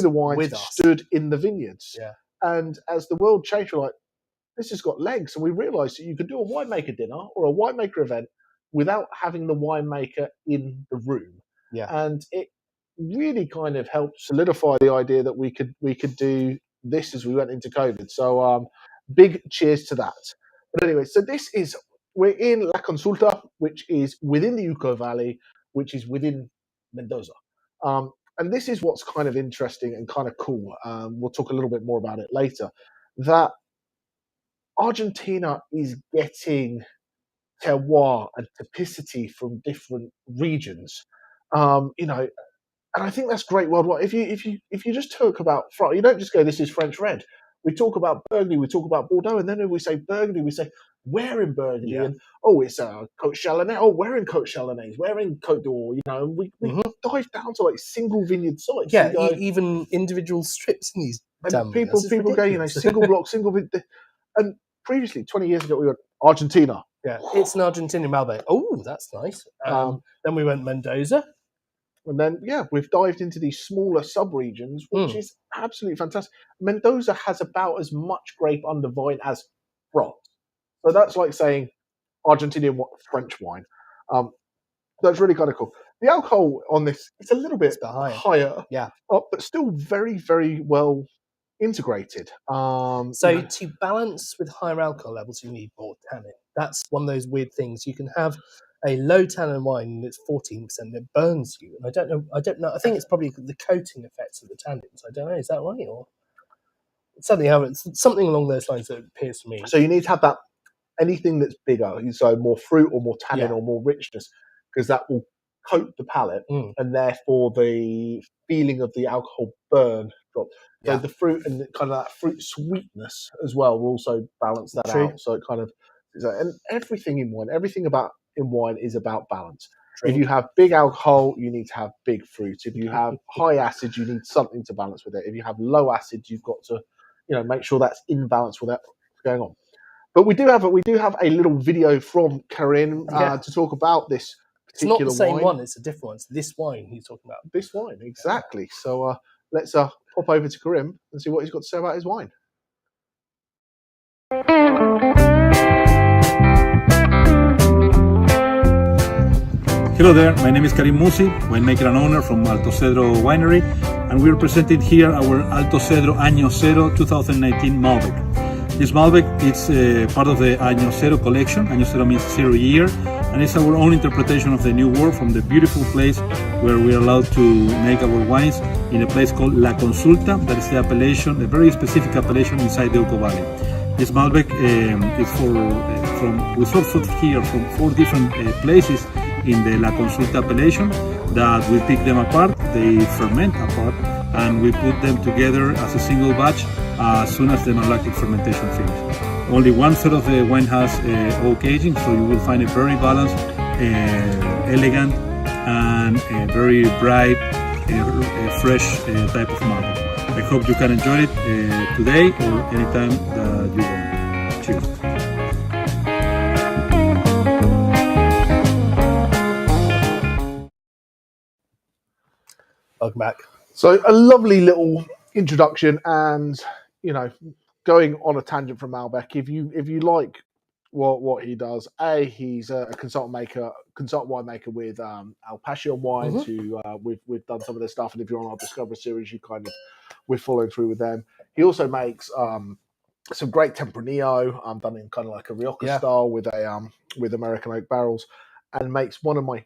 S1: wines
S2: with stood in the vineyards.
S1: Yeah.
S2: And as the world changed, we're like, this has got legs. And we realized that you could do a winemaker dinner or a winemaker event without having the winemaker in the room.
S1: Yeah.
S2: And it really kind of helped solidify the idea that we could do this as we went into COVID. So big cheers to that. But anyway, so we're in La Consulta, which is within the Uco Valley, which is within Mendoza. And this is what's kind of interesting and kind of cool. We'll talk a little bit more about it later. That Argentina is getting terroir and typicity from different regions. And I think that's great worldwide. If you just talk about France, you don't just go, this is French red. We talk about Burgundy, we talk about Bordeaux, and then when we say Burgundy, we say, where in Burgundy?
S1: Yeah.
S2: And it's Côte Chalonnais. Oh, where in Côte Chalonnais? Where in Côte d'Or? And we dive down to like single vineyard sites.
S1: Yeah, even individual strips in these.
S2: And people go, single block, single vineyard. And previously, 20 years ago, we went Argentina.
S1: Yeah, it's an Argentinian Malbec. Oh, that's nice. Then we went Mendoza.
S2: And then, we've dived into these smaller sub-regions, which is absolutely fantastic. Mendoza has about as much grape under vine as France. So that's like saying Argentinian French wine. That's really kind of cool. The alcohol on this is a little bit higher, but still very, very well integrated.
S1: So to balance with higher alcohol levels, you need more tannin. That's one of those weird things. You can have a low tannin wine and it's 14%. It burns you. And I don't know. I think it's probably the coating effects of the tannins. I don't know. Is that right? Or something along those lines that appears to me.
S2: So you need to have that anything that's bigger, so more fruit or more tannin or more richness, because that will coat the palate and therefore the feeling of the alcohol burn drop. So the fruit and kind of that fruit sweetness as well will also balance that out. So it kind of, and everything in wine is about balance. True. If you have big alcohol, you need to have big fruit. If you have high acid, you need something to balance with it. If you have low acid, you've got to, make sure that's in balance with what's going on. But we do have a little video from Karim to talk about this particular wine.
S1: It's not the same one, it's a different one. It's this wine he's talking about.
S2: This wine, exactly. So let's pop over to Karim and see what he's got to say about his wine.
S6: Hello there, my name is Karim Musi, winemaker and owner from Alto Cedro Winery, and we're presenting here our Alto Cedro Año Cero 2019 Malbec. This Malbec is part of the Año Cero collection. Año Cero means 0 year, and it's our own interpretation of the new world from the beautiful place where we are allowed to make our wines in a place called La Consulta. That is the appellation, a very specific appellation inside the Uco Valley. This Malbec is we sourced here from 4 different places in the La Consulta appellation that we pick them apart, they ferment apart, and we put them together as a single batch as soon as the malolactic fermentation finishes. Only 1/3 of the wine has oak aging, so you will find a very balanced, elegant, and very bright, fresh type of Malbec. I hope you can enjoy it today or anytime that you want. Cheers.
S1: Welcome back.
S2: So a lovely little introduction, and going on a tangent from Malbec. If you like what he does, he's a consultant winemaker with Alpaccio Wines. Who we've done some of their stuff, and if you're on our Discover series, we're following through with them. He also makes some great Tempranillo, done in kind of like a Rioja style with American oak barrels, and makes one of my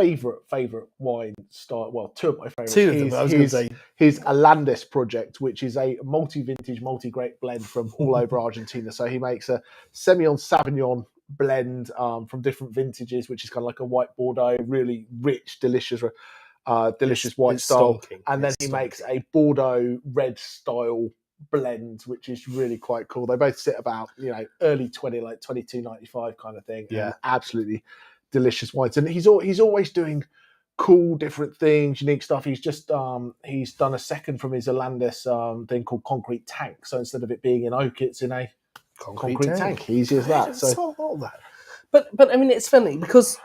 S2: favorite wine style. Well, two of my favorites.
S1: Two of them. I was going to say
S2: his Alandis project, which is a multi-vintage, multi-grape blend from all over Argentina. So he makes a Semillon Sauvignon blend from different vintages, which is kind of like a white Bordeaux, really rich, delicious white style.
S1: Stonking.
S2: And then he makes a Bordeaux red style blend, which is really quite cool. They both sit about early 20, like 22.95 kind of thing.
S1: Yeah,
S2: and absolutely delicious wines. And he's always doing cool, different things, unique stuff. He's just he's done a second from his Alandis thing called Concrete Tank. So instead of it being in oak, it's in a concrete tank. Easy as that. So
S1: all that. But I mean, it's funny because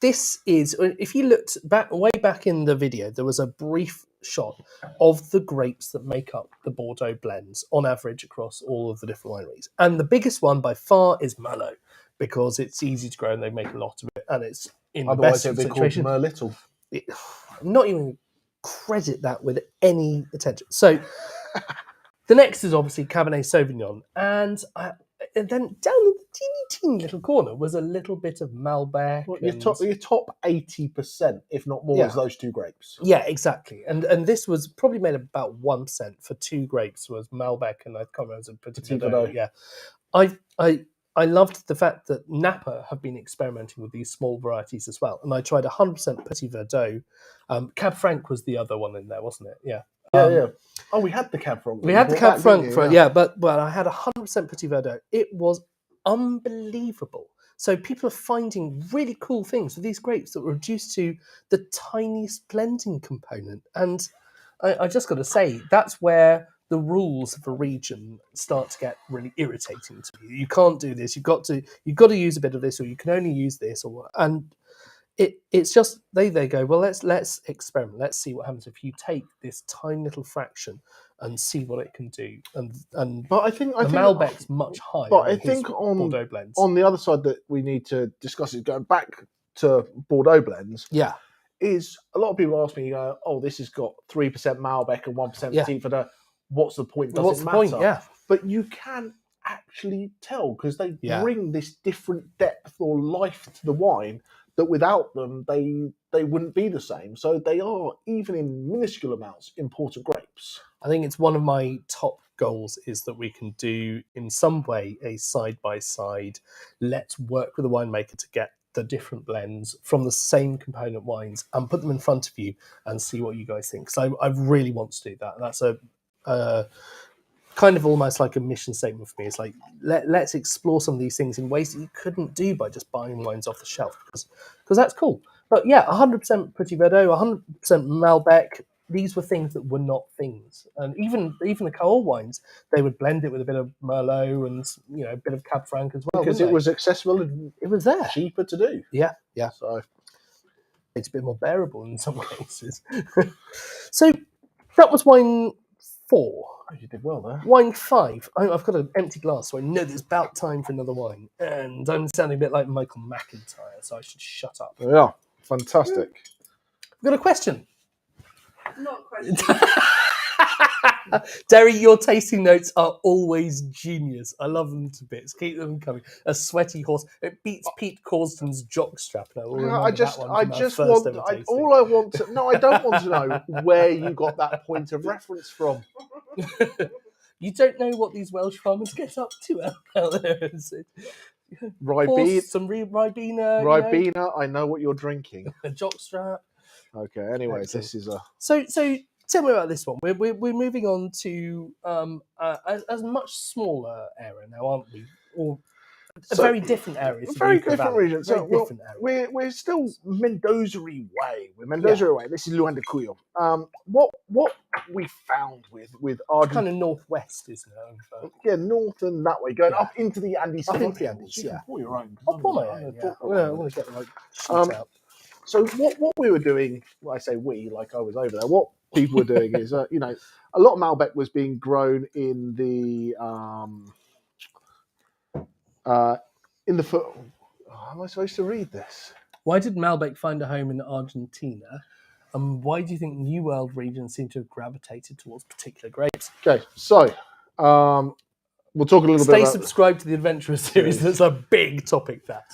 S1: this is, if you looked way back in the video, there was a brief shot of the grapes that make up the Bordeaux blends on average across all of the different wineries. And the biggest one by far is Merlot, because it's easy to grow and they make a lot of it. And it's in the best situation.
S2: Merlittle.
S1: I'm not even credit that with any attention. So the next is obviously Cabernet Sauvignon. And then down in the teeny little corner was a little bit of Malbec.
S2: Well, your top 80%, if not more, is those two grapes.
S1: Yeah, exactly. And this was probably made about 1% for two grapes, was Malbec, and I can't remember, it was a Petit Verdot. Yeah. I loved the fact that Napa have been experimenting with these small varieties as well. And I tried 100% Petit Verdot. Cab Franc was the other one in there, wasn't it? Yeah.
S2: Yeah. Oh, we had the Cab Franc.
S1: We had the Cab Franc, but I had 100% Petit Verdot. It was unbelievable. So people are finding really cool things with these grapes that were reduced to the tiniest blending component. And I just got to say, that's where the rules of a region start to get really irritating to me. You can't do this. You've got to use a bit of this, or you can only use this, and it's just they go, well, let's experiment. Let's see what happens if you take this tiny little fraction and see what it can do. But I think Malbec's much higher.
S2: But I think
S1: Bordeaux blends.
S2: On the other side that we need to discuss is going back to Bordeaux blends.
S1: Yeah,
S2: is a lot of people ask me, oh, this has got 3% Malbec and 1% Petit Verdot. What's the point? Does it matter? Point? Yeah. But you can actually tell because they bring this different depth or life to the wine that without them they wouldn't be the same. So they are, even in minuscule amounts, important grapes.
S1: I think it's one of my top goals is that we can do in some way a side by side. Let's work with the winemaker to get the different blends from the same component wines and put them in front of you and see what you guys think. So I really want to do that. That's a kind of almost like a mission statement for me. It's like, let's explore some of these things in ways that you couldn't do by just buying wines off the shelf, because that's cool. But yeah, 100% Petit Verdot, 100% Malbec, these were things that were not things. And even the Cahors wines, they would blend it with a bit of Merlot and a bit of Cab Franc as well.
S2: Because it was accessible and
S1: it was there.
S2: Cheaper to do.
S1: Yeah.
S2: So
S1: it's a bit more bearable in some cases. So that was wine 4.
S2: Oh, you did well there.
S1: Wine 5. I've got an empty glass, so I know there's about time for another wine. And I'm sounding a bit like Michael McIntyre, so I should shut up.
S2: Yeah, fantastic.
S1: We've got a question.
S4: Not a question.
S1: Derry, your tasting notes are always genius. I love them to bits. Keep them coming. A sweaty horse. It beats Pete Corsten's jockstrap.
S2: I don't want to know where you got that point of reference from.
S1: You don't know what these Welsh farmers get up to out there.
S2: Ribena.
S1: Some Ribena.
S2: Ribena, I know what you're drinking.
S1: A jockstrap.
S2: Okay, anyways, this is a...
S1: So tell me about this one. We're moving on to a much smaller area now, aren't we? Or a very different area.
S2: Very different region. We're still Mendoza-y way. We're Mendoza-y way. This is Luan de Cuyo. What we found with Argentina...
S1: Kind of northwest, isn't it?
S2: Yeah, north and that way, going up into the Andes.
S1: Up into the Andes,
S2: you can pour your own.
S1: I'll pour my own. I want to get the right sheet out.
S2: So what we were doing, well, I say we, like I was over there, what people were doing is, a lot of Malbec was being grown in the foot. How am I supposed to read this?
S1: Why did Malbec find a home in Argentina? And why do you think New World regions seem to have gravitated towards particular grapes?
S2: Okay, so we'll talk a little
S1: Stay
S2: bit about
S1: subscribed to the Adventurers series. That's a big topic. That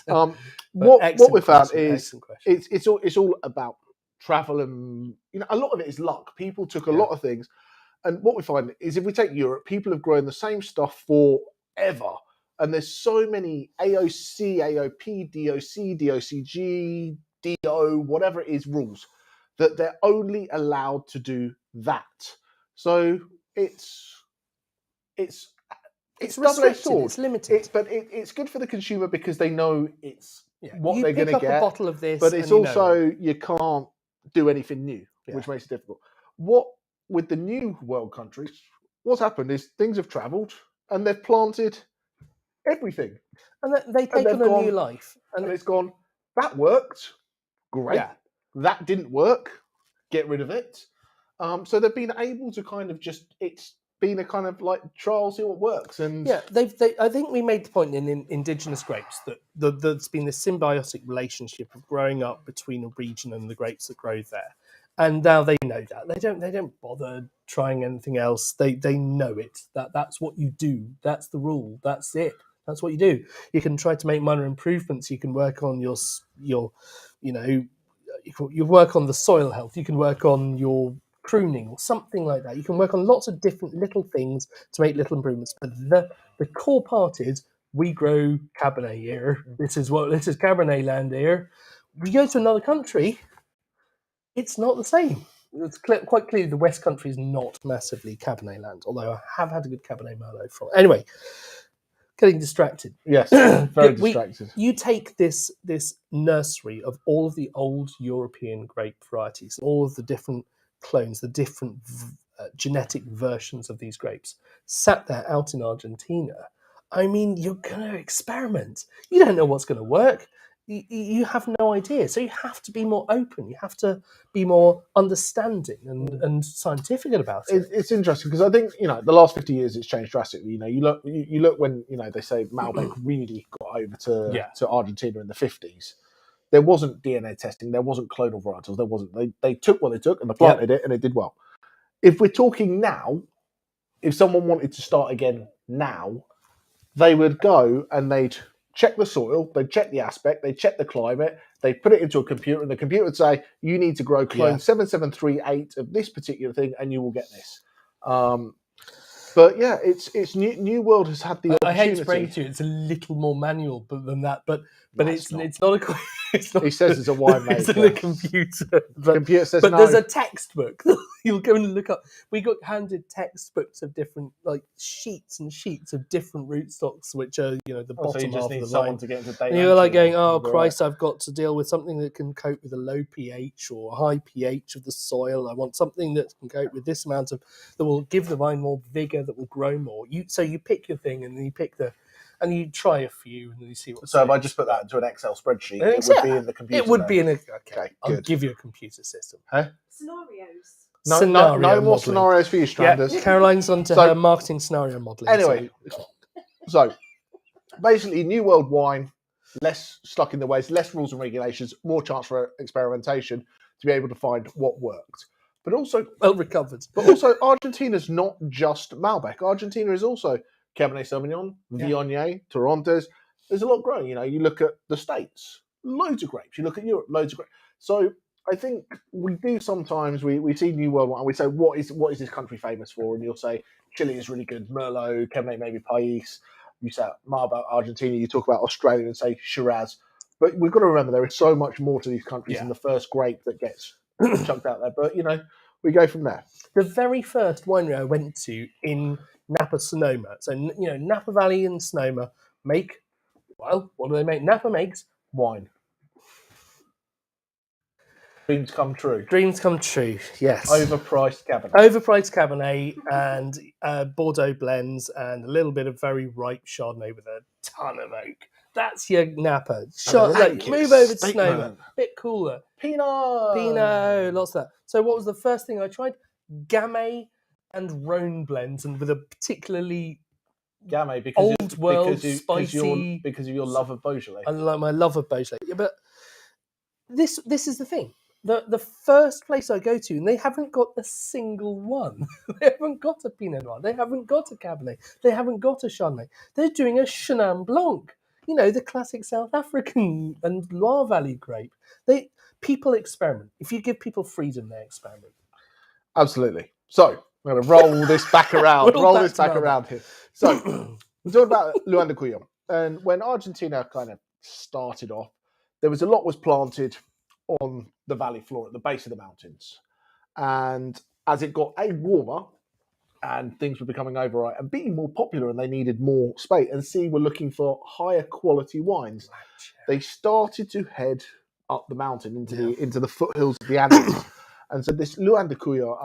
S2: what we found
S1: question,
S2: is it's all about travel, and a lot of it is luck. People took a lot of things, and what we find is if we take Europe, people have grown the same stuff forever, and there's so many AOC, AOP, DOC, DOCG, DO, whatever it is, rules that they're only allowed to do that. So it's double-edged sword.
S1: It's limited.
S2: But it's good for the consumer because they know it's what
S1: you
S2: they're going to
S1: pick up
S2: get.
S1: a bottle of this,
S2: but it's also you can't do anything new, which makes it difficult. What with the new world countries, what's happened is things have travelled and they've planted everything,
S1: and they take on a new life,
S2: and it's gone. That worked, great.
S1: Yeah.
S2: That didn't work, get rid of it. So they've been able to kind of it's been a kind of like trial, see what works. And
S1: I think we made the point in indigenous grapes that there's been this symbiotic relationship of growing up between a region and the grapes that grow there. And now they know that they don't bother trying anything else. They know it. That's what you do. That's the rule. That's it. That's what you do. You can try to make minor improvements. You can work on your you work on the soil health. You can work on your pruning or something like that. You can work on lots of different little things to make little improvements. But the core part is we grow Cabernet here. This is Cabernet land here. We go to another country, it's not the same. It's quite clear the West Country is not massively Cabernet land, although I have had a good Cabernet Merlot from it. Anyway, getting distracted.
S2: Yes, very distracted.
S1: You take this nursery of all of the old European grape varieties, all of the different clones, the different genetic versions of these grapes, sat there out in Argentina. I mean, you're going to experiment. You don't know what's going to work. You have no idea. So you have to be more open. You have to be more understanding and scientific about it.
S2: It's interesting because I think, the last 50 years it's changed drastically. You look when, they say Malbec really got over to Argentina in the 50s. There wasn't DNA testing. There wasn't clonal varietals. There wasn't. They took what they took and they planted it and it did well. If we're talking now, if someone wanted to start again now, they would go and they'd check the soil, they'd check the aspect, they'd check the climate, they'd put it into a computer, and the computer would say, you need to grow clone 7738 of this particular thing, and you will get this. But yeah, it's New World has had the opportunity.
S1: I hate to break it to you, it's a little more manual than that, but it's not a. It's not,
S2: he says it's a winemaker.
S1: It's in a computer.
S2: The computer says
S1: but
S2: no.
S1: There's a textbook. You'll go and look up. We got handed textbooks of different, sheets and sheets of different rootstocks, which are the bottom
S2: so you just
S1: half
S2: need
S1: of the
S2: someone
S1: line.
S2: to get into data.
S1: And you're like going, oh Christ, I've got to deal with something that can cope with a low pH or a high pH of the soil. I want something that can cope with this amount that will give the vine more vigor, that will grow more. So you pick your thing and then you pick and you try a few and then you see what.
S2: So if I just put that into an Excel spreadsheet, it would be in the computer.
S1: It would be in a.
S2: Okay,
S1: I'll give you a computer system.
S2: Huh?
S4: Scenarios.
S2: No more
S1: modelling.
S2: scenarios for you, Stranders.
S1: Yeah, Caroline's onto her marketing scenario modelling.
S2: Anyway, so basically, New World wine, less stuck in the ways, less rules and regulations, more chance for experimentation to be able to find what worked. But also
S1: well recovered.
S2: But also, Argentina's not just Malbec. Argentina is also Cabernet Sauvignon, Viognier, Torrontés. There's a lot growing. You look at the States, loads of grapes. You look at Europe, loads of grapes. So I think we do sometimes we see New World wine and we say, what is this country famous for? And you'll say Chile is really good, Merlot, Cabernet maybe Pais. You say Malbec, Argentina. You talk about Australia and say Shiraz. But we've got to remember there is so much more to these countries than the first grape that gets chucked out there. But we go from there.
S1: The very first winery I went to in Napa Sonoma. So Napa Valley and Sonoma make. Well, what do they make? Napa makes
S2: wine. Dreams come true.
S1: Dreams come true, yes.
S2: Overpriced Cabernet.
S1: Overpriced Cabernet and Bordeaux blends and a little bit of very ripe Chardonnay with a ton of oak. That's your Napa. Move over to Sonoma. Bit cooler. Pinot. Lots of that. So what was the first thing I tried? Gamay and Rhone blends, and with a particularly
S2: Gamay
S1: spicy
S2: because of your love of Beaujolais.
S1: I like my love of Beaujolais. Yeah, but this is the thing. the first place I go to, and they haven't got a single one. They haven't got a Pinot Noir. They haven't got a Cabernet. They haven't got a Chardonnay. They're doing a Chenin Blanc. You know, the classic South African and Loire Valley grape. People experiment. If you give people freedom, they experiment.
S2: Absolutely. So I'm going to roll this back around. roll this back around here. So we're talking about Luan de Cuyo. And when Argentina kind of started off, there was a lot was planted on the valley floor at the base of the mountains. And as it got warmer and things were becoming overripe and being more popular and they needed more space, and were looking for higher quality wines, they started to head up the mountain into the foothills of the Andes. And so this Luan de Cuyo,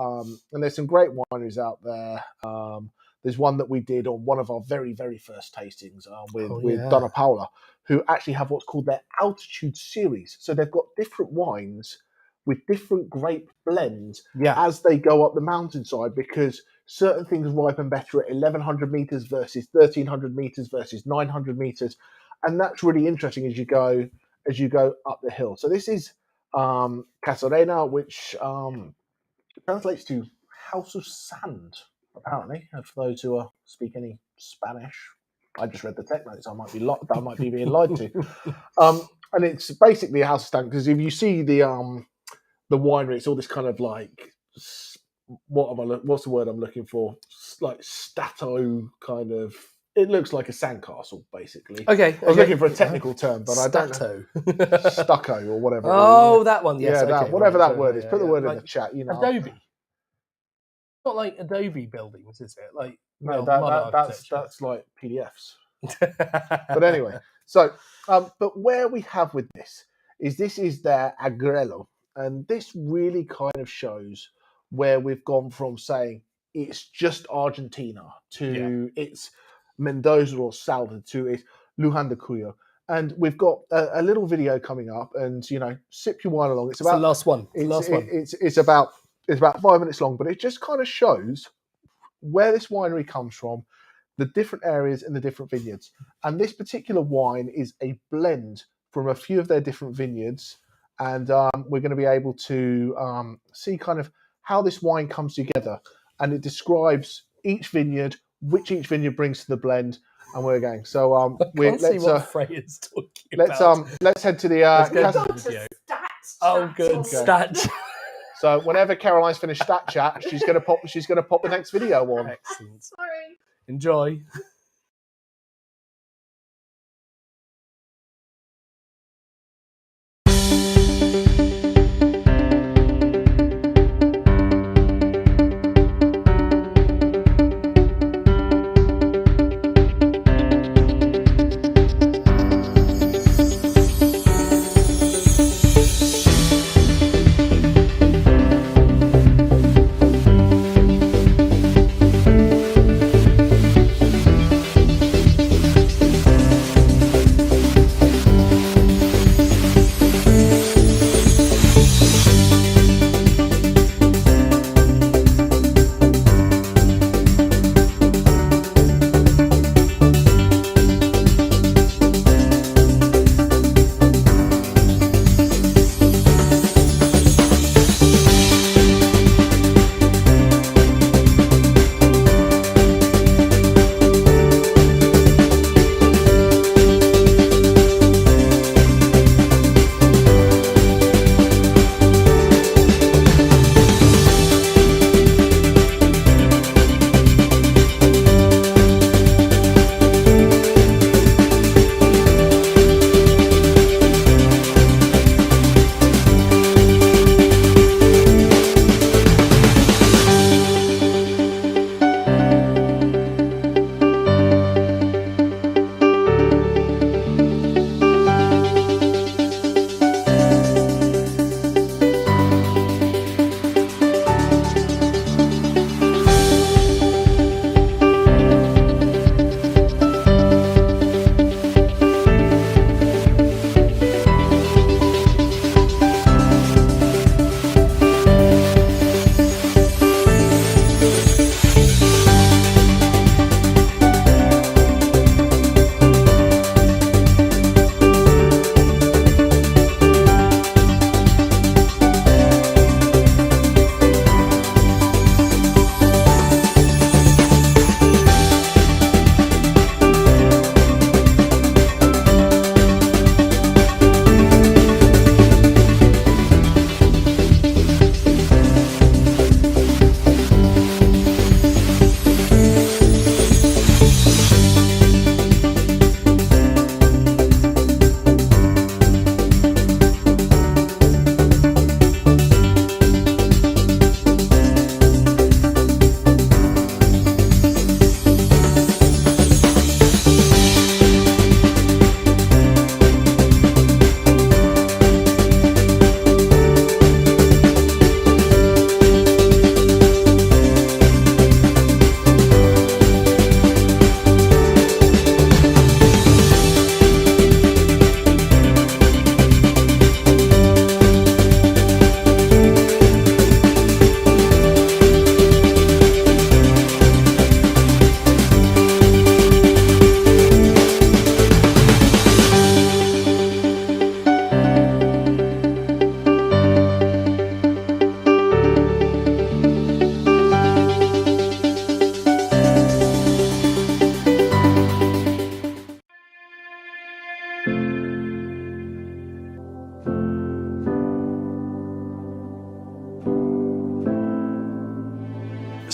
S2: and there's some great wineries out there. There's one that we did on one of our very, very first tastings with Donna Paula, who actually have what's called their altitude series. So they've got different wines with different grape blends as they go up the mountainside, because certain things ripen better at 1,100 meters versus 1,300 meters versus 900 meters. And that's really interesting as you go up the hill. So this is Casorena, which translates to House of Sand, apparently, for those who speak any Spanish. I just read the tech notes. I might be being lied to. And it's basically a house of sand, because if you see the winery, it's all this kind of like, what's the word I'm looking for? Like stato kind of. It looks like a sandcastle, basically.
S1: Okay.
S2: I was looking for a technical term, but I don't know. Stucco or whatever.
S1: Oh, that one. Yes.
S2: Yeah,
S1: okay,
S2: whatever
S1: right,
S2: that word is. Put the word in
S1: like
S2: the chat. You know,
S1: Adobe. Not like Adobe buildings, is it? Like
S2: no,
S1: modern
S2: that's like PDFs. But anyway, so but where we have with this is their Agrello, and this really kind of shows where we've gone from saying it's just Argentina to it's Mendoza or Salta to it's Luan de Cuyo. And we've got a little video coming up, and sip your wine along. It's about
S1: the last one.
S2: It's about 5 minutes long, but it just kind of shows where this winery comes from, the different areas and the different vineyards. And this particular wine is a blend from a few of their different vineyards, and we're going to be able to see kind of how this wine comes together, and it describes each vineyard, which each vineyard brings to the blend, and we're going. So let's see
S1: what Freya's talking about.
S2: Let's head to the
S1: video. Oh, good.
S2: Okay.
S1: Stat.
S2: So whenever Caroline's finished stat chat, she's gonna pop the next video on.
S1: Excellent.
S4: Sorry.
S1: Enjoy.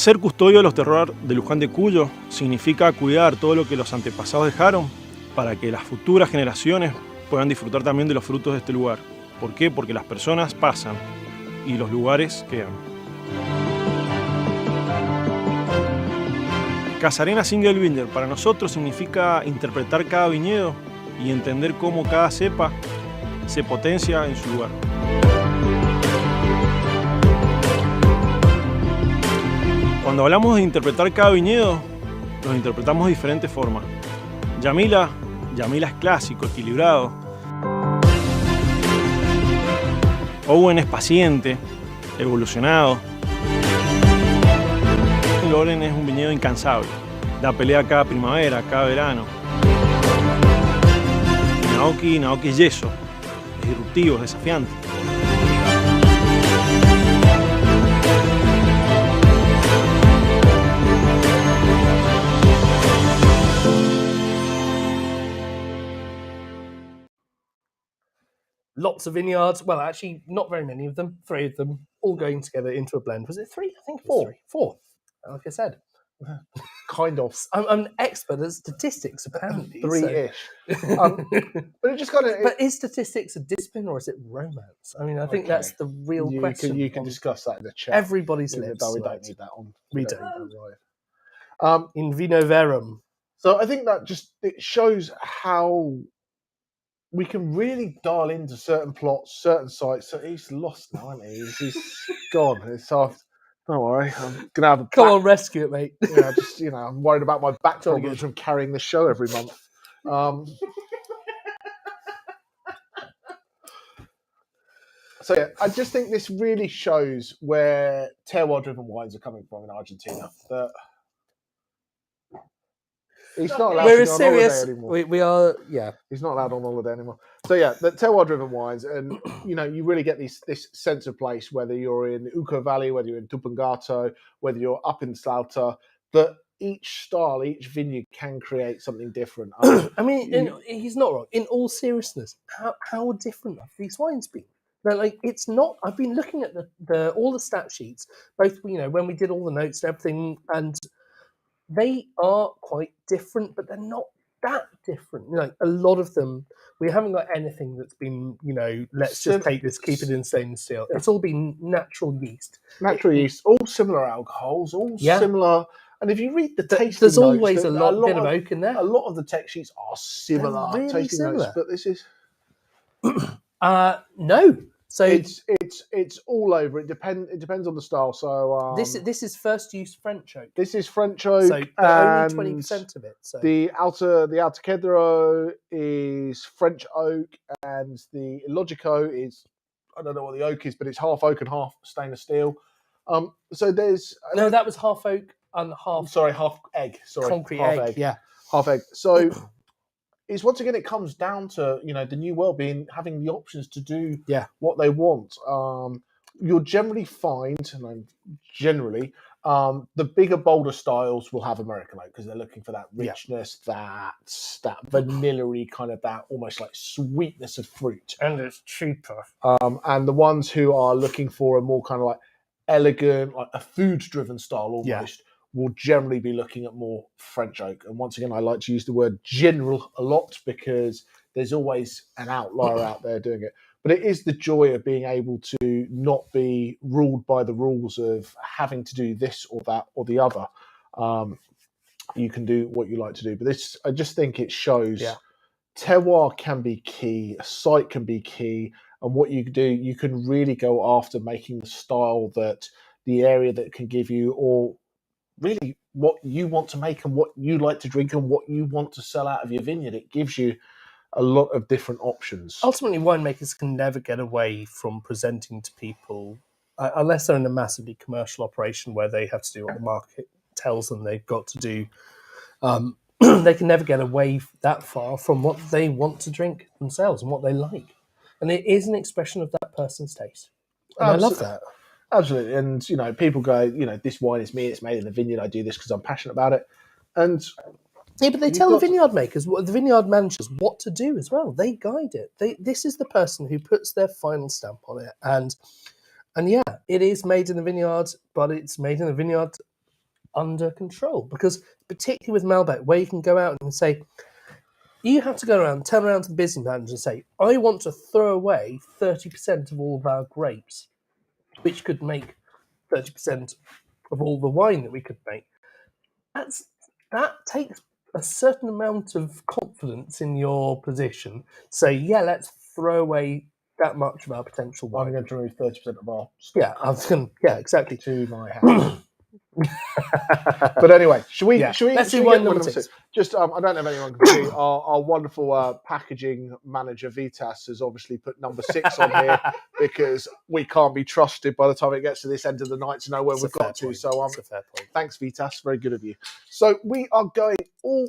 S7: Ser custodio de los terroirs de Luján de Cuyo significa cuidar todo lo que los antepasados dejaron para que las futuras generaciones puedan disfrutar también de los frutos de este lugar. ¿Por qué? Porque las personas pasan y los lugares quedan. Casarena Single Vineyard para nosotros significa interpretar cada viñedo y entender cómo cada cepa se potencia en su lugar. Cuando hablamos de interpretar cada viñedo, los interpretamos de diferentes formas. Yamila es clásico, equilibrado. Owen es paciente, evolucionado. Loren es un viñedo incansable, da pelea cada primavera, cada verano. Naoki es yeso, es disruptivo, es desafiante.
S1: Lots of vineyards. Well, actually, not very many of them. 3 of them, all going together into a blend. Was it 3? I think it was 3. 4. Like I said.
S2: Kind of.
S1: I'm an expert at statistics, apparently.
S2: 3-ish. But it just kind of...
S1: But is statistics a discipline or is it romance? I mean, I think that's the real question.
S2: You can discuss that in the chat.
S1: Everybody's lips.
S2: We don't need that on.
S1: We don't. In vino verum.
S2: So I think that it shows how we can really dial into certain plots, certain sites. So he's lost now, isn't he? He's gone. It's soft. Don't worry, I'm gonna have a
S1: come on, rescue it, mate.
S2: Yeah, I'm worried about my back problems from carrying the show every month. So yeah, I just think this really shows where terroir-driven wines are coming from in Argentina. That he's not allowed to go on holiday anymore.
S1: We are, yeah.
S2: He's not allowed on holiday anymore. So yeah, the terroir-driven wines, and you really get this sense of place, whether you're in Uco Valley, whether you're in Tupungato, whether you're up in Salta, that each style, each vineyard can create something different.
S1: I mean, he's not wrong. In all seriousness, how different have these wines been? They're like, it's not. I've been looking at all the stat sheets, both when we did all the notes and everything, and they are quite different, but they're not that different. A lot of them, we haven't got anything that's been, let's just take this, keep it in stainless steel. It's all been natural yeast.
S2: Natural yeast, all similar alcohols, all similar. And if you read the tasting
S1: there's
S2: notes,
S1: always bit of oak in there.
S2: A lot of the text sheets are similar
S1: really
S2: tasting
S1: similar.
S2: notes, but this is
S1: no. So
S2: it's all over. It depends on the style. So
S1: this is first use French oak.
S2: This is French oak,
S1: so only 20% of it. So
S2: the Alta Cedro is French oak, and the Illogico is, I don't know what the oak is, but it's half oak and half stainless steel. So there's
S1: that was half oak and half
S2: egg.
S1: Concrete
S2: half
S1: egg. Yeah,
S2: half egg. So. Is once again, it comes down to the new world having the options to do what they want. You'll generally find, the bigger, bolder styles will have American oak because they're looking for that richness, that vanilla-y kind of, that almost like sweetness of fruit,
S1: and it's cheaper.
S2: And the ones who are looking for a more kind of like elegant, like a food-driven style almost. Will generally be looking at more French oak. And once again, I like to use the word general a lot because there's always an outlier out there doing it. But it is the joy of being able to not be ruled by the rules of having to do this or that or the other. You can do what you like to do. But I just think it shows terroir can be key, a site can be key. And what you do, you can really go after making the style that the area that can give you, or really what you want to make and what you like to drink and what you want to sell out of your vineyard. It gives you a lot of different options.
S1: Ultimately, winemakers can never get away from presenting to people, unless they're in a massively commercial operation where they have to do what the market tells them they've got to do. They can never get away that far from what they want to drink themselves and what they like. And it is an expression of that person's taste. And I love that.
S2: Absolutely. And, people go, this wine is me, it's made in the vineyard, I do this because I'm passionate about it. And
S1: yeah, but they tell the vineyard makers, the vineyard managers, what to do as well. They guide it. This is the person who puts their final stamp on it. And yeah, it is made in the vineyard, but it's made in the vineyard under control, because particularly with Malbec, where you can go out and say, you have to go around, turn around to the business manager and say, I want to throw away 30% of all of our grapes, which could make 30% of all the wine that we could make. That takes a certain amount of confidence in your position. Say, yeah, let's throw away that much of our potential wine.
S2: I'm going to remove 30% of our stock.
S1: Yeah, I was going. Yeah, exactly.
S2: To my house. But anyway, should we
S1: Let's do
S2: get
S1: wine number 6?
S2: Just I don't know if anyone can see our wonderful packaging manager Vitas has obviously put number 6 on here because we can't be trusted by the time it gets to this end of the night to know where we've got to. So thanks Vitas, very good of you. So we are going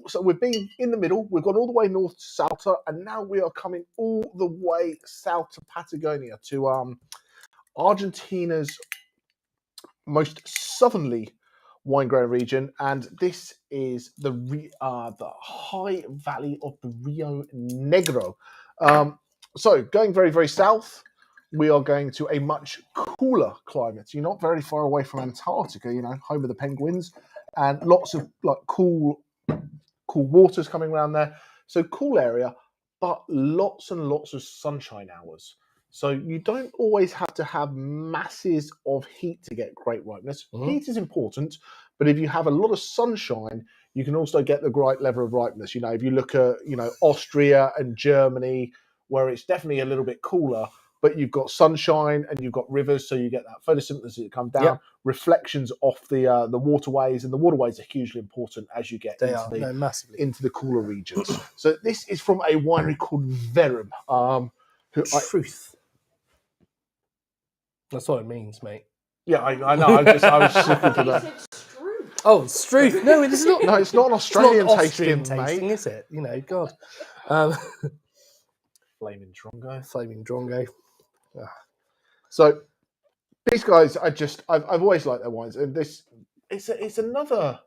S2: so we've been in the middle, we've gone all the way north to Salta, and now we are coming all the way south to Patagonia, to Argentina's most southerly wine growing region, and this is the high valley of the Rio Negro. So going very, very south, we are going to a much cooler climate. You're not very far away from Antarctica, home of the penguins, and lots of cool waters coming around there. So cool area, but lots and lots of sunshine hours. So you don't always have to have masses of heat to get great ripeness. Mm-hmm. Heat is important, but if you have a lot of sunshine, you can also get the right level of ripeness. If you look at, Austria and Germany, where it's definitely a little bit cooler, but you've got sunshine and you've got rivers, so you get that photosynthesis that come down, reflections off the waterways, and the waterways are hugely important as you get into the cooler regions. So this is from a winery called Verum.
S1: Truth. That's what it means, mate.
S2: Yeah, I know. I was looking for that.
S1: Oh, Struth. No, it is not.
S2: No, it's not an Australian tasting, mate.
S1: Is it? God.
S2: Flaming
S1: Drongo.
S2: So these guys, I've always liked their wines, and it's another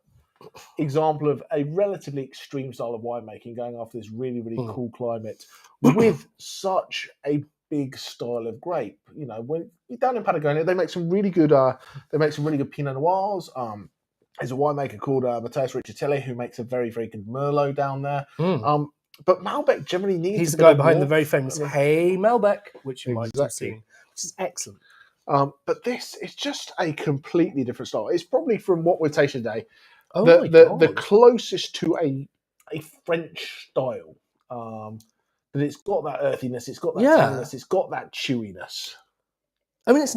S2: example of a relatively extreme style of winemaking, going after this really, really cool climate with such a big style of grape. When you're down in Patagonia, they make some really good Pinot Noirs. There's a winemaker called Matthias Riccitelli who makes a very, very good Merlot down there. But Malbec generally needs.
S1: He's the guy behind the very famous "Hey Malbec," which you might have seen, which is excellent.
S2: But this is just a completely different style. It's probably, from what we're tasting today,
S1: Oh
S2: the closest to a French style. But it's got that earthiness, it's got that tanness, it's got that chewiness.
S1: I mean, it's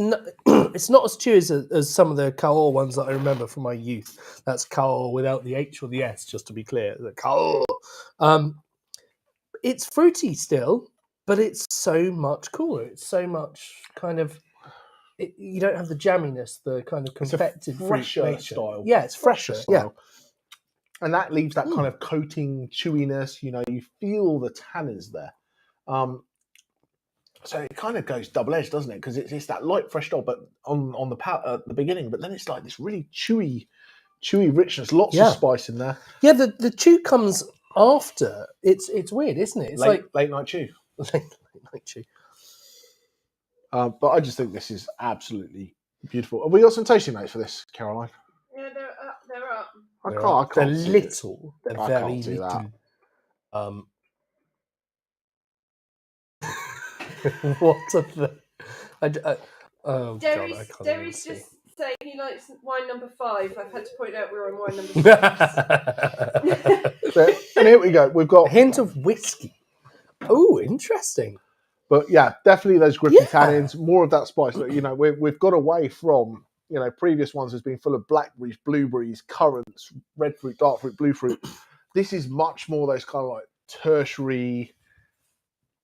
S1: not as chewy as some of the Cahors ones that I remember from my youth. That's Cahors without the H or the S, just to be clear. The Cahors. It's fruity still, but it's so much cooler. It's so much kind of. You don't have the jamminess, the kind of confected,
S2: fresher style.
S1: Yeah, it's fresher. Yeah.
S2: And that leaves that kind of coating chewiness. You feel the tannins there. So it kind of goes double-edged, doesn't it? Because it's that light, fresh style, but on the palate at the beginning. But then it's like this really chewy richness, lots of spice in there.
S1: Yeah, the chew comes after. It's weird, isn't it? It's
S2: late night chew.
S1: Late night chew.
S2: But I just think this is absolutely beautiful. Have we got some tasting notes for this, Caroline?
S4: Yeah, they're up.
S2: I can't.
S1: They're little. They're
S2: I
S1: very
S2: can't do
S1: little.
S2: that.
S1: What of the? God, I can't
S4: Derry's just saying he likes wine number 5. I've had to point out we're on wine number 6.
S2: And here we go. We've got
S1: a hint of whiskey. Oh, interesting.
S2: But yeah, definitely those gripping tannins, more of that spice. We've got away from, previous ones has been full of blackberries, blueberries, currants, red fruit, dark fruit, blue fruit. This is much more those kind of like tertiary,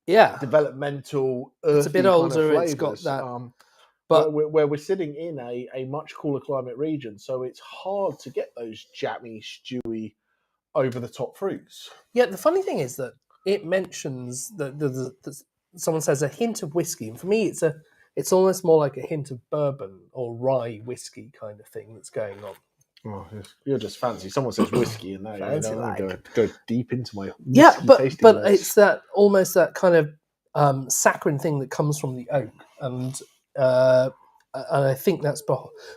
S2: developmental, earthy. It's a bit older.
S1: It's got that.
S2: But where we're sitting in a much cooler climate region, so it's hard to get those jammy, stewy, over the top fruits.
S1: Yeah, the funny thing is that it mentions the someone says a hint of whiskey, and for me, it's almost more like a hint of bourbon or rye whiskey kind of thing that's going on.
S2: Oh, you're just fancy. Someone says whiskey, and now you go deep into my
S1: but
S2: list.
S1: It's that almost that kind of saccharine thing that comes from the oak, and and I think that's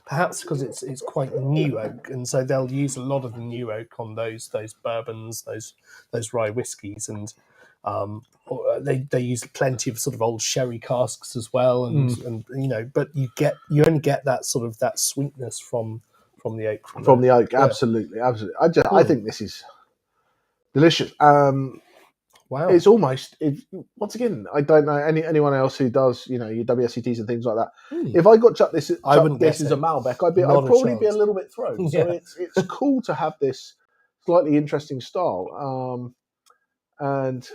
S1: perhaps because it's quite new oak, and so they'll use a lot of the new oak on those bourbons, those rye whiskies, and they use plenty of sort of old sherry casks as well, and but you only get that sort of that sweetness from the oak.
S2: From the oak, absolutely. I think this is delicious.
S1: Wow.
S2: It's almost, once again, I don't know anyone else who does, your WSETs and things like that. If I got chucked this as a Malbec, I'd probably be a little bit thrown. So it's cool to have this slightly interesting style. And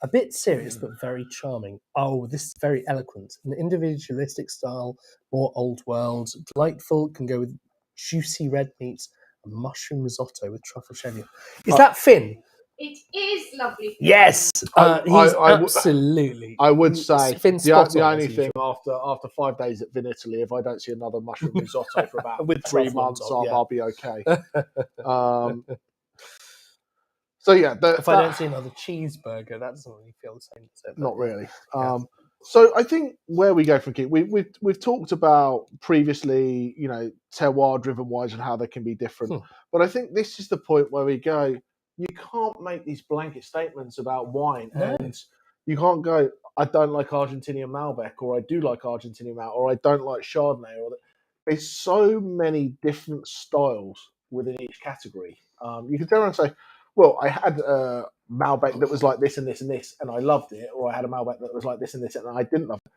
S1: a bit serious, but very charming. Oh, this is very eloquent. An individualistic style, more old world, delightful, can go with juicy red meats, a mushroom risotto with truffle cheddar. Is that Finn?
S4: It is lovely.
S1: Yes, he's absolutely.
S2: I would say the only thing after 5 days at Vin Italy, if I don't see another mushroom risotto for about 3 months, I'll be okay. So yeah,
S1: if I don't see another cheeseburger, that doesn't really feel the same.
S2: Not really. So I think where we go from here, we've talked about previously, terroir-driven wines and how they can be different. But I think this is the point where we go. You can't make these blanket statements about wine, and you can't go, I don't like Argentinian Malbec, or I do like Argentinian Malbec, or I don't like Chardonnay. There's so many different styles within each category. You can turn around and say, well, I had a Malbec that was like this and this and this, and I loved it, or I had a Malbec that was like this and this, and I didn't love it.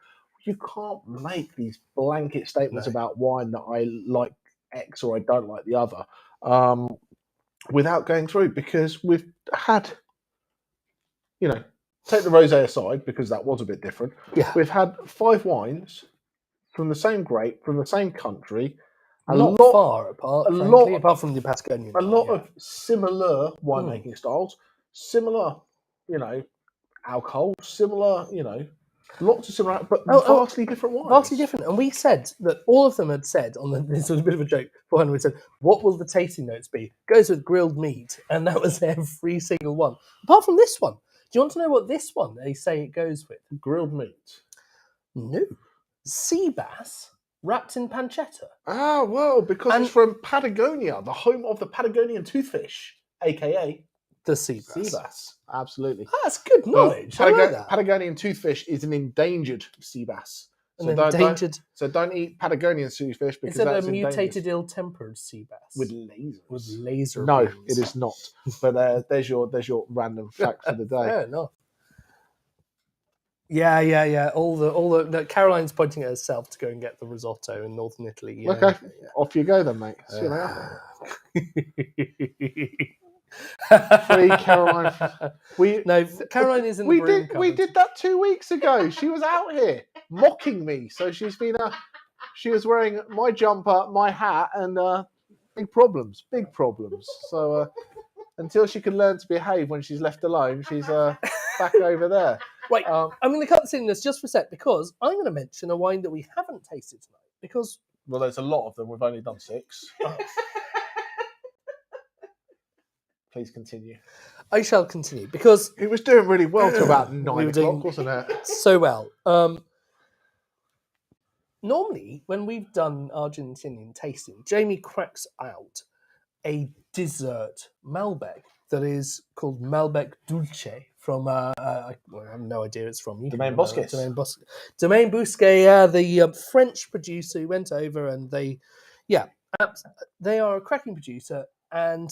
S2: You can't make these blanket statements about wine that I like X or I don't like the other. Without going through, because we've had, take the rosé aside, because that was a bit different.
S1: Yeah.
S2: We've had 5 wines from the same grape, from the same country.
S1: Far apart, apart from the Patagonian.
S2: A lot of similar winemaking styles, similar, alcohol, similar, lots of similar, but vastly different wines.
S1: Vastly different. And we said that all of them had said, this was a bit of a joke beforehand, we said, what will the tasting notes be? Goes with grilled meat. And that was every single one. Apart from this one. Do you want to know what this one they say it goes with?
S2: Grilled meat.
S1: No. Sea bass wrapped in pancetta.
S2: Ah, well, because it's from Patagonia, the home of the Patagonian toothfish, a.k.a.
S1: the sea bass.
S2: Sea bass, absolutely.
S1: That's good knowledge. I like that.
S2: Patagonian toothfish is an endangered sea bass. So don't eat Patagonian toothfish because that's
S1: a mutated, ill-tempered sea bass
S2: with lasers.
S1: With laser.
S2: No,
S1: beams.
S2: it is not. But there's your random fact for the day.
S1: Fair enough. Yeah. All the Caroline's pointing at herself to go and get the risotto in northern Italy. Yeah,
S2: okay, off you go then, mate. See you later. Free Caroline.
S1: Caroline is in the broom cupboard.
S2: We did that 2 weeks ago. She was out here mocking me. So she was wearing my jumper, my hat, and big problems. So until she can learn to behave when she's left alone, she's back over there.
S1: Right, I'm going to cut this in just for a sec because I'm going to mention a wine that we haven't tasted tonight. Because
S2: there's a lot of them. We've only done 6. Please continue.
S1: I shall continue because
S2: it was doing really well to about 9 o'clock, wasn't it?
S1: So well. Normally, when we've done Argentinian tasting, Jamie cracks out a dessert Malbec that is called Malbec Dulce from, I have no idea it's from.
S2: Domaine Bosque.
S1: Domaine Bosque, the French producer who went over and they are a cracking producer, and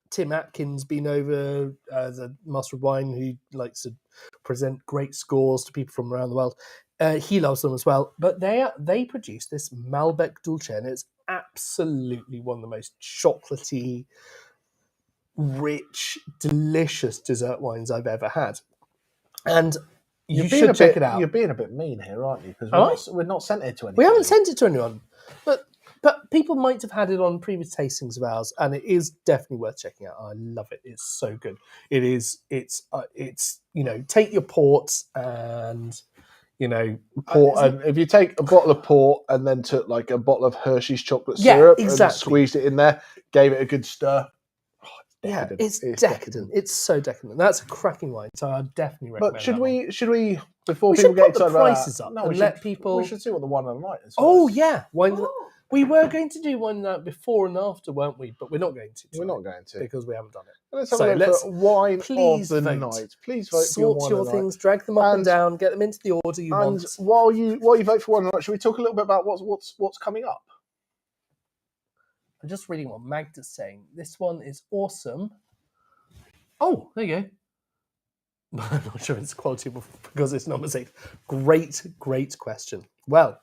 S1: Tim Atkins been over, the Master of Wine, who likes to present great scores to people from around the world. He loves them as well. But they produce this Malbec Dulce, and it's absolutely one of the most chocolatey, rich, delicious dessert wines I've ever had. And you should check it out.
S2: You're being a bit mean here, aren't you? Because we're not sent it to anyone.
S1: We haven't sent it to anyone. But people might have had it on previous tastings of ours, and it is definitely worth checking out. I love it. It's so good. It's take your port and
S2: port. And if you take a bottle of port and then took like a bottle of Hershey's chocolate syrup and squeezed it in there, gave it a good stir, it's decadent.
S1: Yeah, it's decadent. It's so decadent. That's a cracking wine, so I definitely recommend.
S2: But should
S1: that
S2: we before
S1: we
S2: people
S1: should
S2: get
S1: put the
S2: excited
S1: prices
S2: about
S1: up
S2: that,
S1: and let people.
S2: We should see what the wine of the night is.
S1: Oh
S2: first.
S1: yeah, wine.
S4: Oh.
S1: We were going to do one before and after, weren't we? But we're not going to.
S2: We're not going to
S1: because we haven't done it.
S2: Let's have a look for wine of the night. Please vote for
S1: Sort your things, drag them up and down, get them into the order you want.
S2: And while you vote for wine of the night, should we talk a little bit about what's coming up?
S1: I'm just reading what Magda's saying. This one is awesome. Oh, there you go. I'm not sure it's quality because it's number 6. Great question. Well,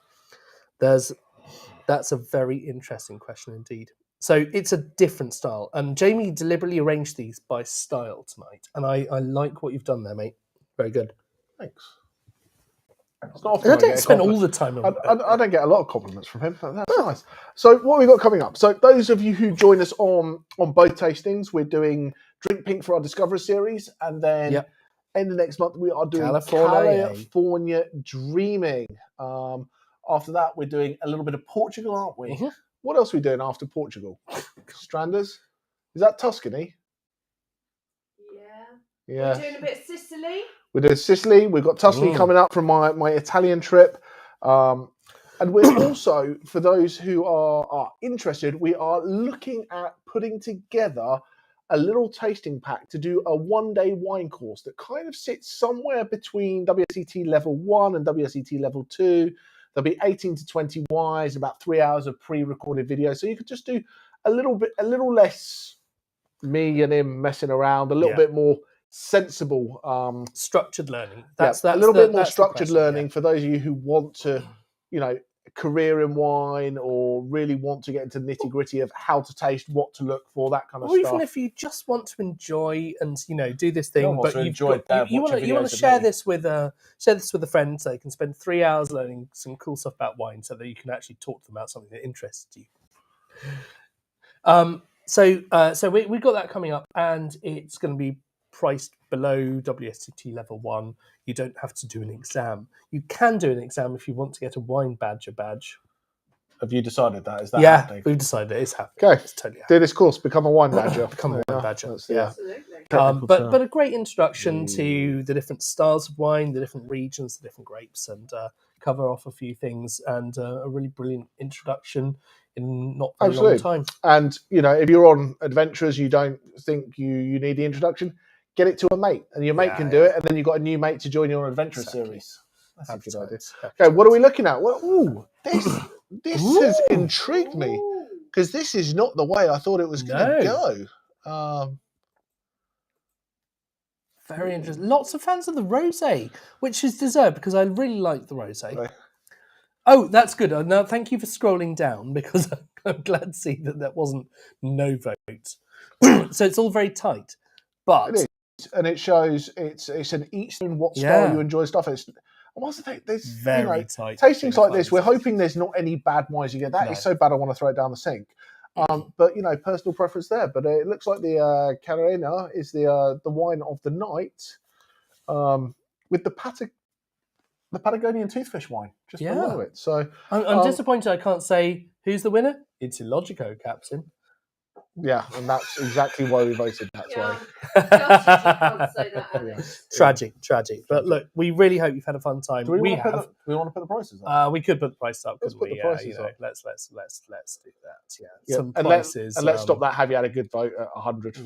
S1: that's a very interesting question indeed. So it's a different style. And Jamie deliberately arranged these by style tonight. And I like what you've done there, mate. Very good.
S2: Thanks. It's not often
S1: I don't spend all the time on
S2: I don't get a lot of compliments from him, but that's nice. So what have we got coming up? So those of you who join us on both tastings, we're doing Drink Pink for our Discover series. And then end of next month, we are doing California Dreaming. After that, we're doing a little bit of Portugal, aren't we? Mm-hmm. What else are we doing after Portugal? Stranders? Is that Tuscany? Yeah.
S4: We're doing a bit of Sicily.
S2: We're doing Sicily. We've got Tuscany coming up from my Italian trip. And we're also, for those who are interested, we are looking at putting together a little tasting pack to do a one-day wine course that kind of sits somewhere between WSET level 1 and WSET level 2. There'll be 18 to 20 wines, about 3 hours of pre-recorded video. So you could just do a little less me and him messing around, a little bit more sensible,
S1: structured learning.
S2: That's a little bit more structured learning for those of you who want to, career in wine or really want to get into the nitty-gritty of how to taste, what to look for, that kind of stuff.
S1: Or even if you just want to enjoy and do this thing, but you want to share this with a friend, so you can spend 3 hours learning some cool stuff about wine, so that you can actually talk to them about something that interests you. So we got that coming up, and it's going to be priced below WSET level 1. You don't have to do an exam. You can do an exam if you want to get a wine badge.
S2: Have you decided that? Is that
S1: happening? We've decided it is happening.
S2: Okay, it's totally happening. Do this course, become a wine badger.
S1: Become a wine badger.
S2: Yeah.
S1: But a great introduction to the different styles of wine, the different regions, the different grapes, and cover off a few things, and a really brilliant introduction in not very long time.
S2: And if you're on adventures, you don't think you need the introduction, get it to a mate, and your mate can do it, and then you've got a new mate to join your adventure series. That's a good idea. Okay, what are we looking at? Well, this has intrigued me, because this is not the way I thought it was going to go.
S1: Very interesting. Lots of fans of the rosé, which is deserved, because I really like the rosé. Right. Oh, that's good. Now, thank you for scrolling down, because I'm glad to see that wasn't no vote. So it's all very tight, but
S2: it is. And it shows it's an Eastern what style you enjoy stuff. It's there's
S1: very tight
S2: tastings like this. We're hoping there's not any bad wines you get. That is so bad I want to throw it down the sink. But personal preference there. But it looks like the Carolina is the wine of the night, with the Patagonian toothfish wine just below it. So
S1: I'm disappointed I can't say who's the winner. It's Illogico, Captain.
S2: Yeah, and that's exactly why we voted. That's why.
S1: Tragic. But look, we really hope you've had a fun time.
S2: Do we want to put the prices up?
S1: We could put the prices up, because
S2: the prices up.
S1: Let's do that. Yeah. Some
S2: and
S1: prices.
S2: Let's stop that. Have you had a good vote at 100?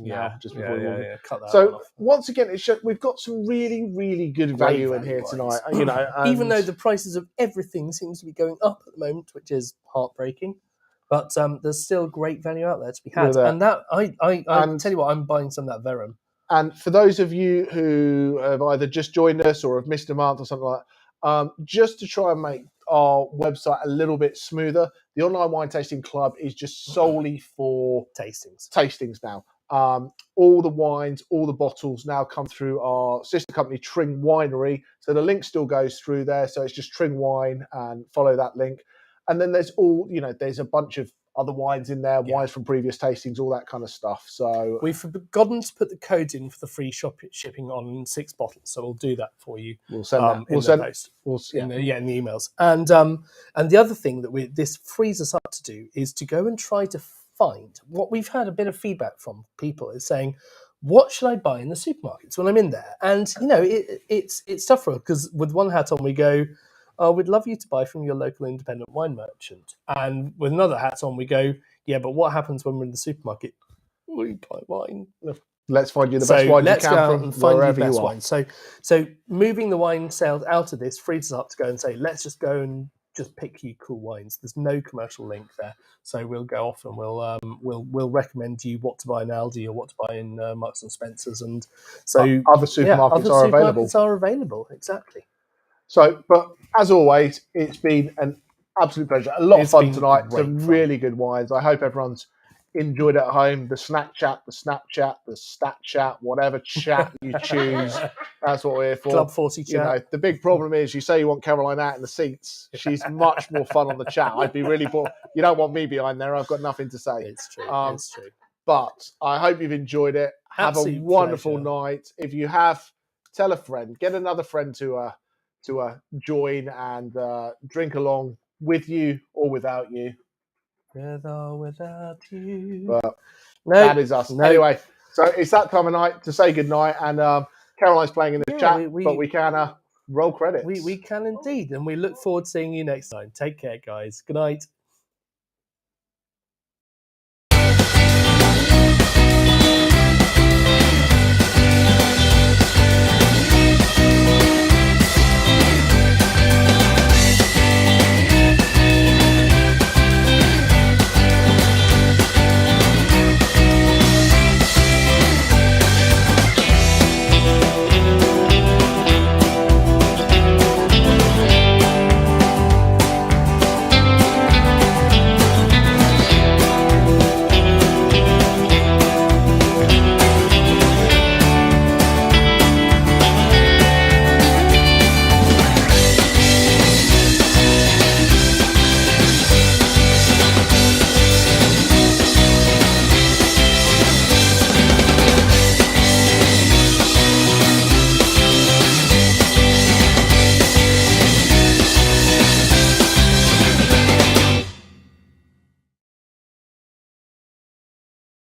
S2: Just before
S1: cut that
S2: so
S1: off.
S2: Once again, we've got some really, really good value in here tonight.
S1: Even though the prices of everything seems to be going up at the moment, which is heartbreaking. But there's still great value out there to be had. And that I tell you what, I'm buying some of that Verum.
S2: And for those of you who have either just joined us or have missed a month or something like that, just to try and make our website a little bit smoother, the Online Wine Tasting Club is just solely for tastings now. All the wines, all the bottles now come through our sister company, Tring Winery. So the link still goes through there. So it's just Tring Wine, and follow that link. And then there's there's a bunch of other wines in there, wines from previous tastings, all that kind of stuff. So
S1: we've forgotten to put the code in for the free shipping on 6 bottles, so we'll do that for you.
S2: We'll send that.
S1: In the emails. And the other thing that this frees us up to do is to go and try to find, what we've had a bit of feedback from people is saying, what should I buy in the supermarkets when I'm in there? And, it's tough because with one hat on we go, oh, we'd love you to buy from your local independent wine merchant. And with another hat on we go, yeah, but what happens when we're in the supermarket? We buy wine.
S2: Let's find you the best wine you can from wherever you are.
S1: So moving the wine sales out of this frees us up to go and say, let's just go and just pick you cool wines. There's no commercial link there, so we'll go off and we'll recommend you what to buy in Aldi or what to buy in Marks and Spencers, and so
S2: other supermarkets
S1: are available. Exactly.
S2: So, but as always, it's been an absolute pleasure. A lot of fun tonight. Some really good wines. I hope everyone's enjoyed it at home. The snack chat, the Snapchat, the stat chat, whatever chat you choose. That's what we're here for.
S1: Club 40 chat.
S2: The big problem is you say you want Caroline out in the seats. She's much more fun on the chat. I'd be really bored. You don't want me behind there. I've got nothing to say.
S1: It's true. It's true.
S2: But I hope you've enjoyed it. Have a wonderful night. If you have, tell a friend. Get another friend to join and drink along with you or without you.
S1: With or without you.
S2: But that is us. Anyway, so it's that time of night to say goodnight. And Caroline's playing in the chat, but we can roll credits.
S1: We can indeed. And we look forward to seeing you next time. Take care, guys. Good night.